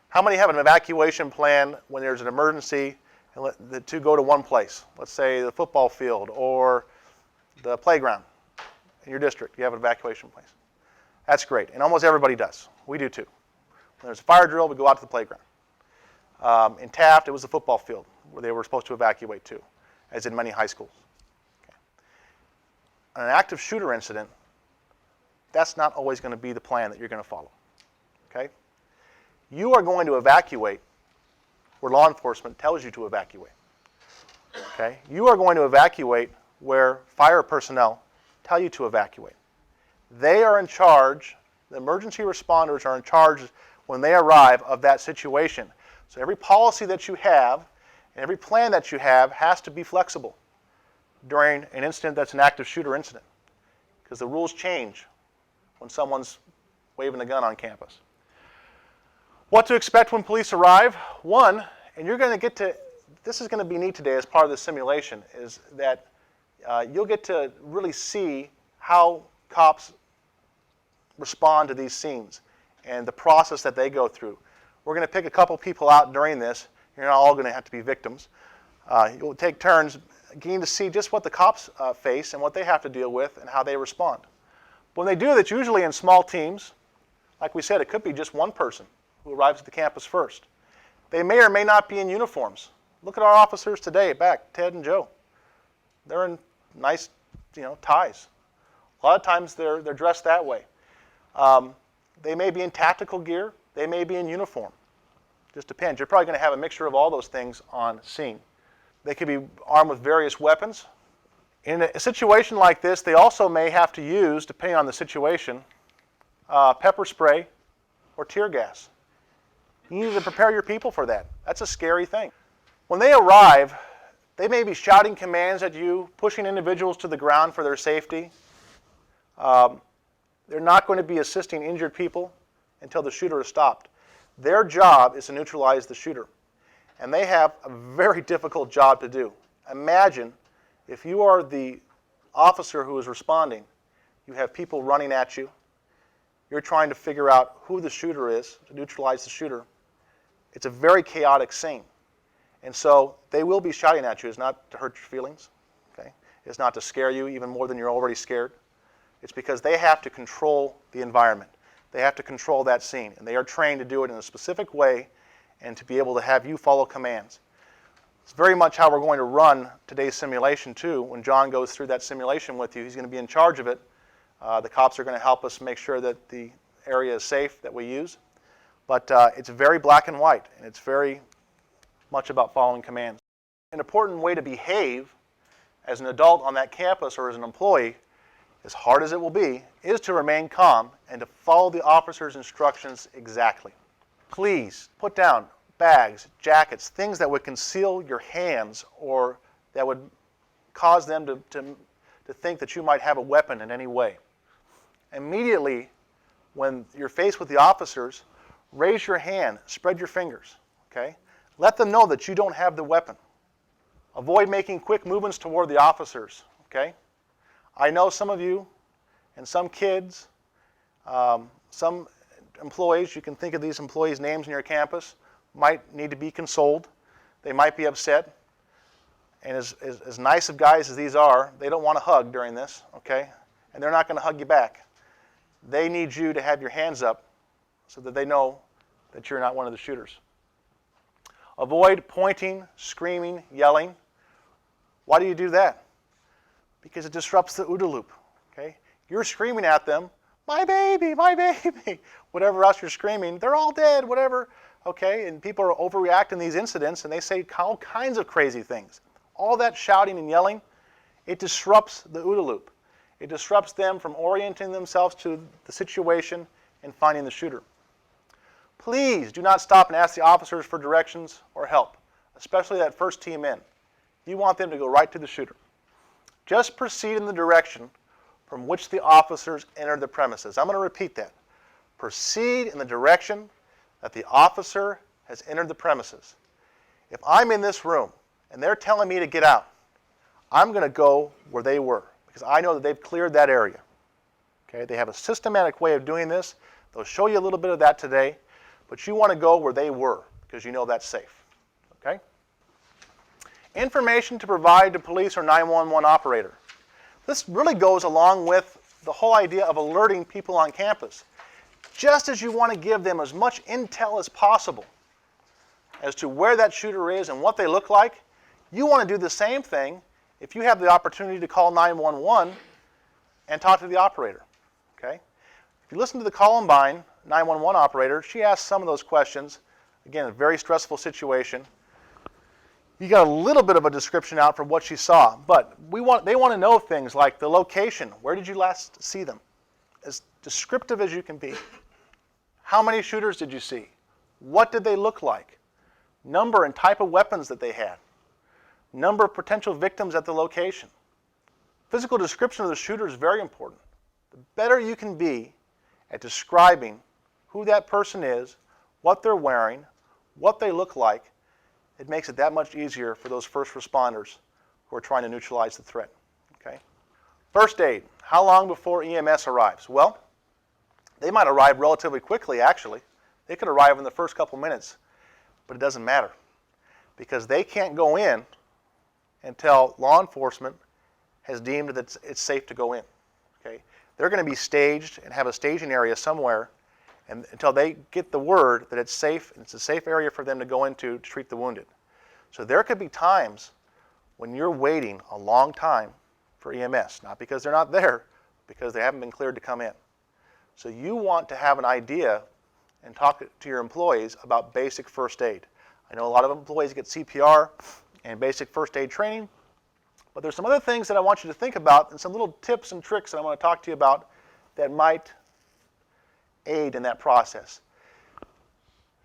How many have an evacuation plan when there's an emergency and to go to one place? Let's say the football field or the playground in your district. You have an evacuation plan. That's great, and almost everybody does. We do too. When there's a fire drill, we go out to the playground. In Taft, it was the football field where they were supposed to evacuate to, as in many high schools. Okay. An active shooter incident, that's not always going to be the plan that you're going to follow. Okay? You are going to evacuate where law enforcement tells you to evacuate. Okay? You are going to evacuate where fire personnel tell you to evacuate. They are in charge, the emergency responders are in charge when they arrive of that situation. So every policy that you have and every plan that you have has to be flexible during an incident that's an active shooter incident, because the rules change when someone's waving a gun on campus. What to expect when police arrive? One, and you're going to get to, this is going to be neat today as part of the simulation, is that you'll get to really see how cops respond to these scenes and the process that they go through. We're going to pick a couple people out during this. You're not all going to have to be victims. You'll take turns getting to see just what the cops face and what they have to deal with and how they respond. When they do, that's usually in small teams. Like we said, it could be just one person who arrives at the campus first. They may or may not be in uniforms. Look at our officers today, back, Ted and Joe. They're in nice, ties. A lot of times they're dressed that way. They may be in tactical gear. They may be in uniform. Just depends. You're probably going to have a mixture of all those things on scene. They could be armed with various weapons. In a situation like this, they also may have to use, depending on the situation, pepper spray or tear gas. You need to prepare your people for that. That's a scary thing. When they arrive, they may be shouting commands at you, pushing individuals to the ground for their safety. They're not going to be assisting injured people until the shooter is stopped. Their job is to neutralize the shooter. And they have a very difficult job to do. Imagine if you are the officer who is responding, you have people running at you, you're trying to figure out who the shooter is, to neutralize the shooter. It's a very chaotic scene. And so they will be shouting at you. It's not to hurt your feelings. Okay? It's not to scare you even more than you're already scared. It's because they have to control the environment. They have to control that scene. And they are trained to do it in a specific way and to be able to have you follow commands. It's very much how we're going to run today's simulation too. When John goes through that simulation with you, he's going to be in charge of it. The cops are going to help us make sure that the area is safe that we use. But it's very black and white, and it's very much about following commands. An important way to behave as an adult on that campus or as an employee, as hard as it will be, is to remain calm and to follow the officer's instructions exactly. Please put down bags, jackets, things that would conceal your hands or that would cause them to think that you might have a weapon in any way. Immediately, when you're faced with the officers, raise your hand, spread your fingers, okay? Let them know that you don't have the weapon. Avoid making quick movements toward the officers, okay? I know some of you and some kids, some employees, you can think of these employees' names in your campus, might need to be consoled. They might be upset. And as nice of guys as these are, they don't want to hug during this, okay? And they're not going to hug you back. They need you to have your hands up so that they know that you're not one of the shooters. Avoid pointing, screaming, yelling. Why do you do that? Because it disrupts the OODA loop, okay? You're screaming at them, my baby, whatever else you're screaming, they're all dead, whatever, okay? And people are overreacting these incidents, and they say all kinds of crazy things. All that shouting and yelling, it disrupts the OODA loop. It disrupts them from orienting themselves to the situation and finding the shooter. Please do not stop and ask the officers for directions or help, especially that first team in. You want them to go right to the shooter. Just proceed in the direction from which the officers entered the premises. I'm going to repeat that. Proceed in the direction that the officer has entered the premises. If I'm in this room and they're telling me to get out, I'm going to go where they were because I know that they've cleared that area. Okay? They have a systematic way of doing this. They'll show you a little bit of that today, but you want to go where they were because you know that's safe. Okay? Information to provide to police or 911 operator. This really goes along with the whole idea of alerting people on campus. Just as you want to give them as much intel as possible as to where that shooter is and what they look like, you want to do the same thing if you have the opportunity to call 911 and talk to the operator. Okay? If you listen to the Columbine 911 operator, she asked some of those questions. Again, a very stressful situation. You got a little bit of a description out for what she saw, but they want to know things like the location. Where did you last see them? As descriptive as you can be. How many shooters did you see? What did they look like? Number and type of weapons that they had. Number of potential victims at the location. Physical description of the shooter is very important. The better you can be at describing who that person is, what they're wearing, what they look like, it makes it that much easier for those first responders who are trying to neutralize the threat. Okay? First aid. How long before EMS arrives? Well, they might arrive relatively quickly, actually. They could arrive in the first couple minutes, but it doesn't matter because they can't go in until law enforcement has deemed that it's safe to go in. Okay? They're going to be staged and have a staging area somewhere and until they get the word that it's safe and it's a safe area for them to go into to treat the wounded. So there could be times when you're waiting a long time for EMS, not because they're not there, because they haven't been cleared to come in. So you want to have an idea and talk to your employees about basic first aid. I know a lot of employees get CPR and basic first aid training, but there's some other things that I want you to think about and some little tips and tricks that I want to talk to you about that might aid in that process.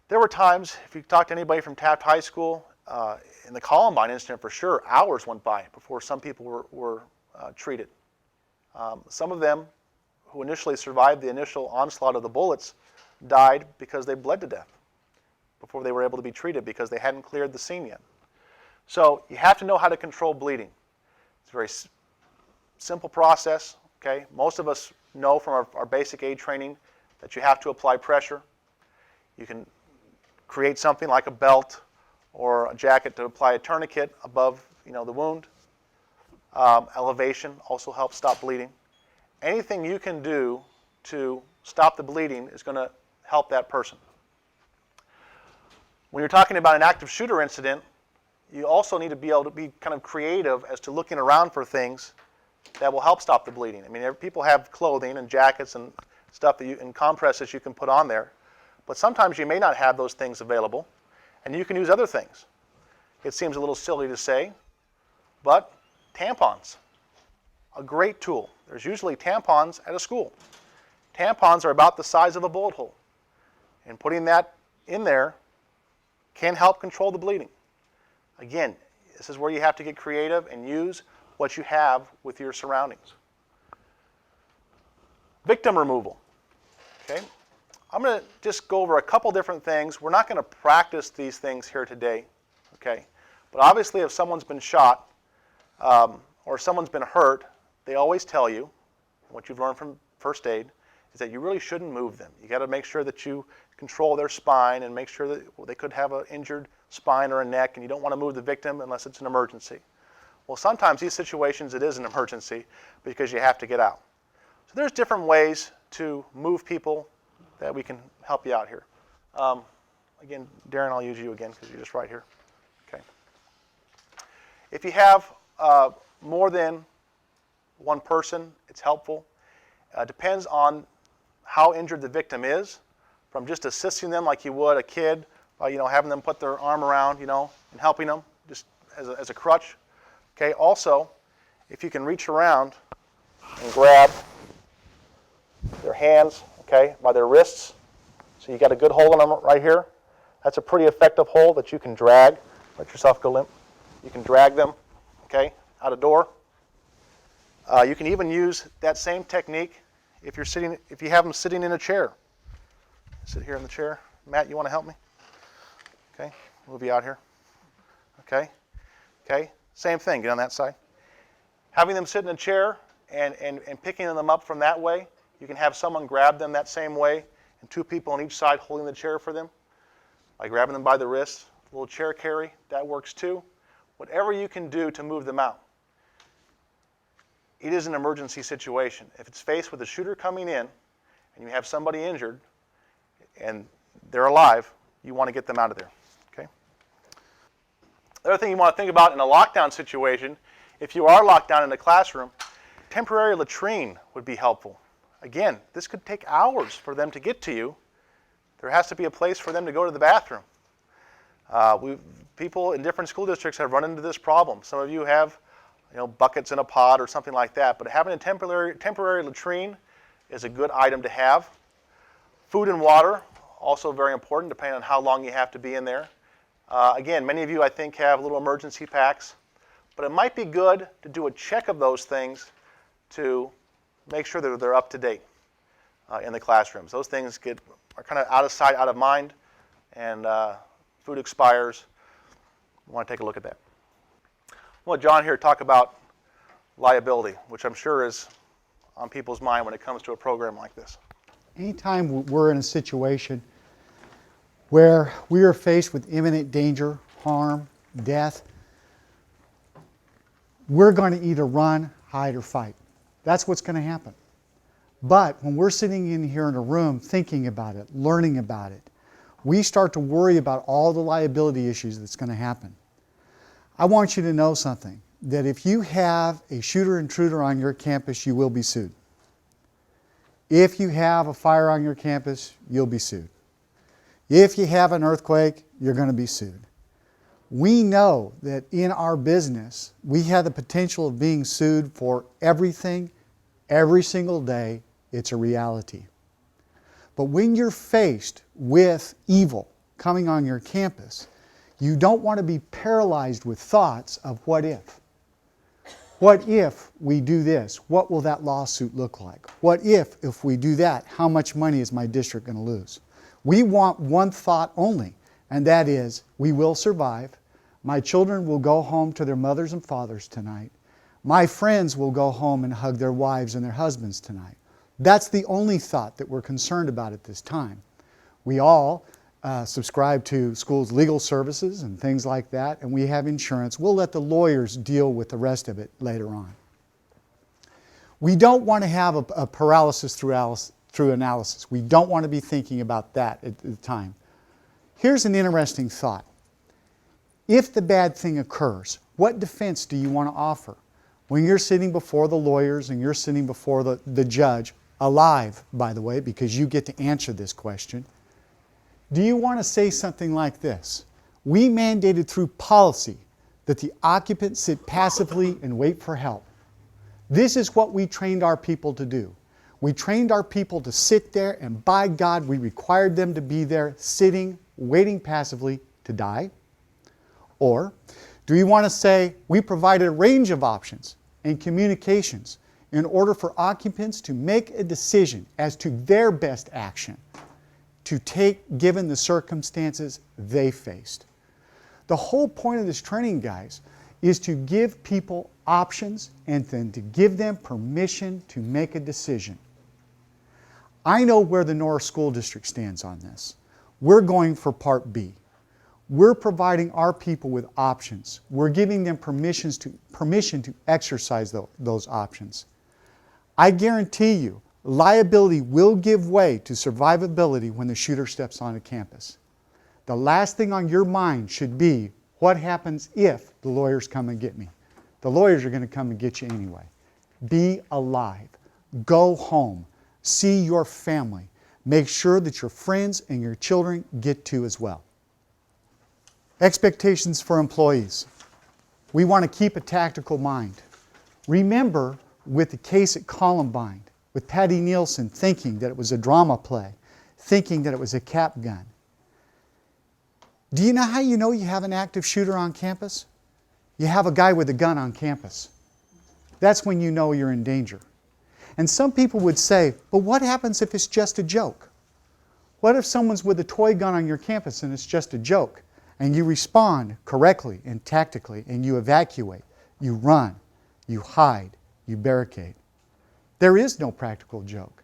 There were times, if you talk to anybody from Taft High School, in the Columbine incident for sure, hours went by before some people were treated. Some of them who initially survived the initial onslaught of the bullets died because they bled to death before they were able to be treated because they hadn't cleared the scene yet. So you have to know how to control bleeding. It's a very simple process. Okay? Most of us know from our basic aid training that you have to apply pressure. You can create something like a belt or a jacket to apply a tourniquet above the wound. Elevation also helps stop bleeding. Anything you can do to stop the bleeding is going to help that person. When you're talking about an active shooter incident, you also need to be able to be kind of creative as to looking around for things that will help stop the bleeding. I mean, people have clothing and jackets and stuff and compresses you can put on there, but sometimes you may not have those things available, and you can use other things. It seems a little silly to say, but tampons, a great tool. There's usually tampons at a school. Tampons are about the size of a bullet hole, and putting that in there can help control the bleeding. Again, this is where you have to get creative and use what you have with your surroundings. Victim removal. Okay? I'm going to just go over a couple different things. We're not going to practice these things here today. Okay? But obviously if someone's been shot or someone's been hurt, they always tell you, what you've learned from first aid, is that you really shouldn't move them. You got to make sure that you control their spine and make sure that they could have an injured spine or a neck, and you don't want to move the victim unless it's an emergency. Well, sometimes these situations it is an emergency because you have to get out. So there's different ways to move people that we can help you out here. Again, Darren, I'll use you again because you're just right here. Okay. If you have more than one person, it's helpful. Depends on how injured the victim is, from just assisting them like you would a kid, by having them put their arm around, and helping them just as a crutch. Okay. Also, if you can reach around and grab their hands, okay, by their wrists, so you got a good hold on them right here. That's a pretty effective hold that you can drag. Let yourself go limp. You can drag them, okay, out a door. You can even use that same technique if you have them sitting in a chair. Sit here in the chair. Matt, you want to help me? Okay, move you out here. Okay, okay, same thing. Get on that side. Having them sit in a chair and picking them up from that way. You can have someone grab them that same way, and 2 people on each side holding the chair for them, by grabbing them by the wrist. A little chair carry, that works too. Whatever you can do to move them out. It is an emergency situation. If it's faced with a shooter coming in, and you have somebody injured, and they're alive, you want to get them out of there. Okay. The other thing you want to think about in a lockdown situation, if you are locked down in a classroom, temporary latrine would be helpful. Again, this could take hours for them to get to you. There has to be a place for them to go to the bathroom. People in different school districts have run into this problem. Some of you have, buckets in a pod or something like that. But having a temporary latrine is a good item to have. Food and water, also very important, depending on how long you have to be in there. Again, many of you, I think, have little emergency packs. But it might be good to do a check of those things to make sure that they're up to date in the classrooms. Those things are kind of out of sight, out of mind, and food expires. You want to take a look at that. I want John here to talk about liability, which I'm sure is on people's mind when it comes to a program like this. Anytime we're in a situation where we are faced with imminent danger, harm, death, we're going to either run, hide, or fight. That's what's going to happen. But when we're sitting in here in a room thinking about it, learning about it, we start to worry about all the liability issues that's going to happen. I want you to know something, that if you have a shooter-intruder on your campus, you will be sued. If you have a fire on your campus, you'll be sued. If you have an earthquake, you're going to be sued. We know that in our business, we have the potential of being sued for everything, every single day. It's a reality. But when you're faced with evil coming on your campus, you don't want to be paralyzed with thoughts of what if. What if we do this? What will that lawsuit look like? What if we do that, how much money is my district going to lose? We want one thought only, and that is, we will survive. My children will go home to their mothers and fathers tonight. My friends will go home and hug their wives and their husbands tonight. That's the only thought that we're concerned about at this time. We all subscribe to schools' legal services and things like that, and we have insurance. We'll let the lawyers deal with the rest of it later on. We don't want to have a paralysis through analysis. We don't want to be thinking about that at the time. Here's an interesting thought. If the bad thing occurs, what defense do you want to offer? When you're sitting before the lawyers and you're sitting before the judge, alive, by the way, because you get to answer this question, do you want to say something like this? We mandated through policy that the occupants sit passively and wait for help. This is what we trained our people to do. We trained our people to sit there, and by God, we required them to be there sitting, waiting passively to die. Or do you want to say we provided a range of options and communications in order for occupants to make a decision as to their best action to take given the circumstances they faced? The whole point of this training, guys, is to give people options and then to give them permission to make a decision. I know where the Norris School District stands on this. We're going for Part B. We're providing our people with options. We're giving them permission to exercise those options. I guarantee you, liability will give way to survivability when the shooter steps onto campus. The last thing on your mind should be, what happens if the lawyers come and get me? The lawyers are going to come and get you anyway. Be alive. Go home. See your family. Make sure that your friends and your children get to as well. Expectations for employees. We want to keep a tactical mind. Remember with the case at Columbine, with Patty Nielsen thinking that it was a drama play, thinking that it was a cap gun. Do you know how you know you have an active shooter on campus? You have a guy with a gun on campus. That's when you know you're in danger. And some people would say, but what happens if it's just a joke? What if someone's with a toy gun on your campus and it's just a joke? And you respond correctly and tactically and you evacuate, you run, you hide, you barricade. There is no practical joke.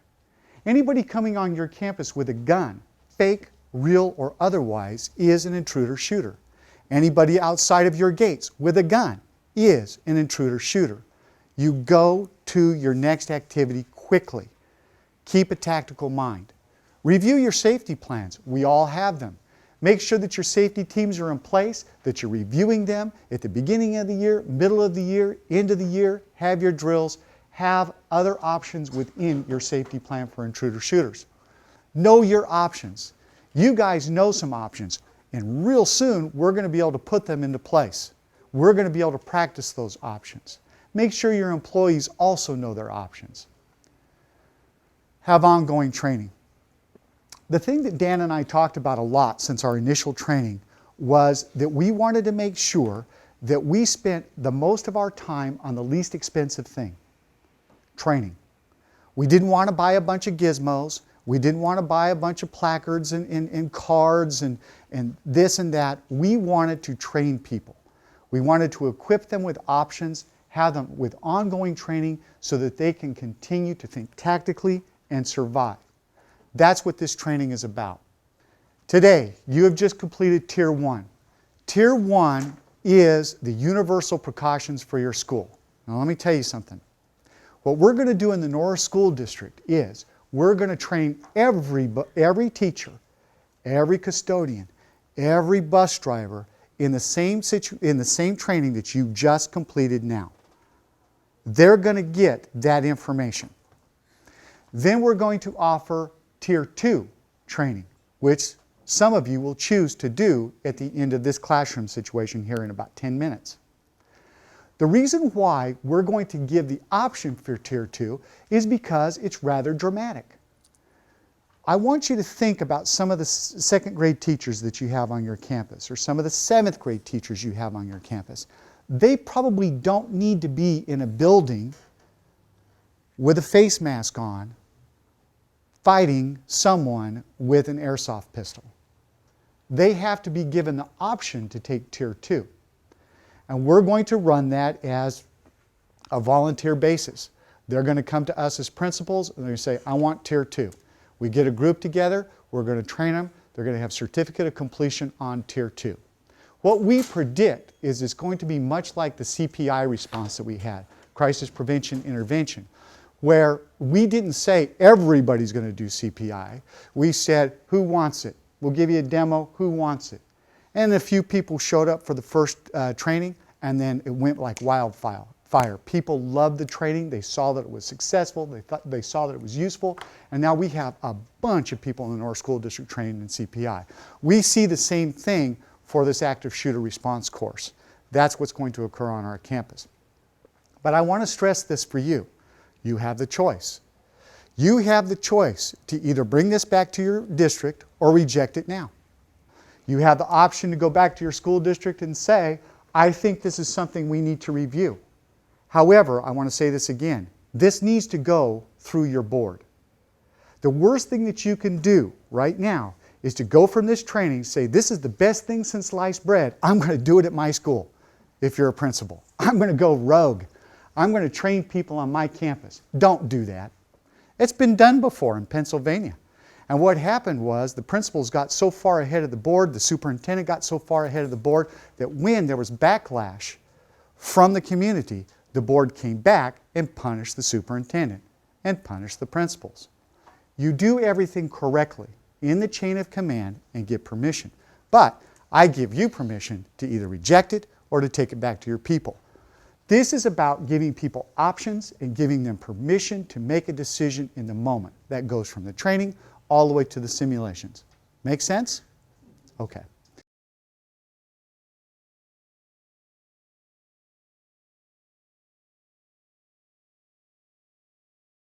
Anybody coming on your campus with a gun, fake, real, or otherwise, is an intruder shooter. Anybody outside of your gates with a gun is an intruder shooter. You go to your next activity quickly. Keep a tactical mind. Review your safety plans. We all have them. Make sure that your safety teams are in place, that you're reviewing them at the beginning of the year, middle of the year, end of the year. Have your drills. Have other options within your safety plan for intruder shooters. Know your options. You guys know some options, and real soon we're going to be able to put them into place. We're going to be able to practice those options. Make sure your employees also know their options. Have ongoing training. The thing that Dan and I talked about a lot since our initial training was that we wanted to make sure that we spent the most of our time on the least expensive thing, training. We didn't want to buy a bunch of gizmos. We didn't want to buy a bunch of placards and cards and this and that. We wanted to train people. We wanted to equip them with options, have them with ongoing training so that they can continue to think tactically and survive. That's what this training is about. Today, you have just completed Tier 1. Tier 1 is the universal precautions for your school. Now let me tell you something. What we're going to do in the Norris School District is we're going to train every teacher, every custodian, every bus driver in the same training that you just completed now. They're going to get that information. Then we're going to offer Tier 2 training, which some of you will choose to do at the end of this classroom situation here in about 10 minutes. The reason why we're going to give the option for Tier 2 is because it's rather dramatic. I want you to think about some of the second grade teachers that you have on your campus, or some of the 7th grade teachers you have on your campus. They probably don't need to be in a building with a face mask on, fighting someone with an airsoft pistol. They have to be given the option to take Tier 2. And we're going to run that as a volunteer basis. They're going to come to us as principals and they're going to say, I want Tier 2. We get a group together, we're going to train them, they're going to have certificate of completion on Tier 2. What we predict is it's going to be much like the CPI response that we had, Crisis Prevention Intervention, where we didn't say everybody's going to do CPI. We said, who wants it? We'll give you a demo, who wants it? And a few people showed up for the first training, and then it went like wildfire. People loved the training. They saw that it was successful. They saw that it was useful. And now we have a bunch of people in the Norris School District training in CPI. We see the same thing for this active shooter response course. That's what's going to occur on our campus. But I want to stress this for you. You have the choice. You have the choice to either bring this back to your district or reject it now. You have the option to go back to your school district and say, I think this is something we need to review. However, I want to say this again. This needs to go through your board. The worst thing that you can do right now is to go from this training, say, this is the best thing since sliced bread. I'm going to do it at my school if you're a principal. I'm going to go rogue. I'm going to train people on my campus. Don't do that. It's been done before in Pennsylvania. And what happened was the principals got so far ahead of the board, the superintendent got so far ahead of the board, that when there was backlash from the community, the board came back and punished the superintendent and punished the principals. You do everything correctly in the chain of command and get permission. But I give you permission to either reject it or to take it back to your people. This is about giving people options and giving them permission to make a decision in the moment. That goes from the training all the way to the simulations. Make sense? Okay.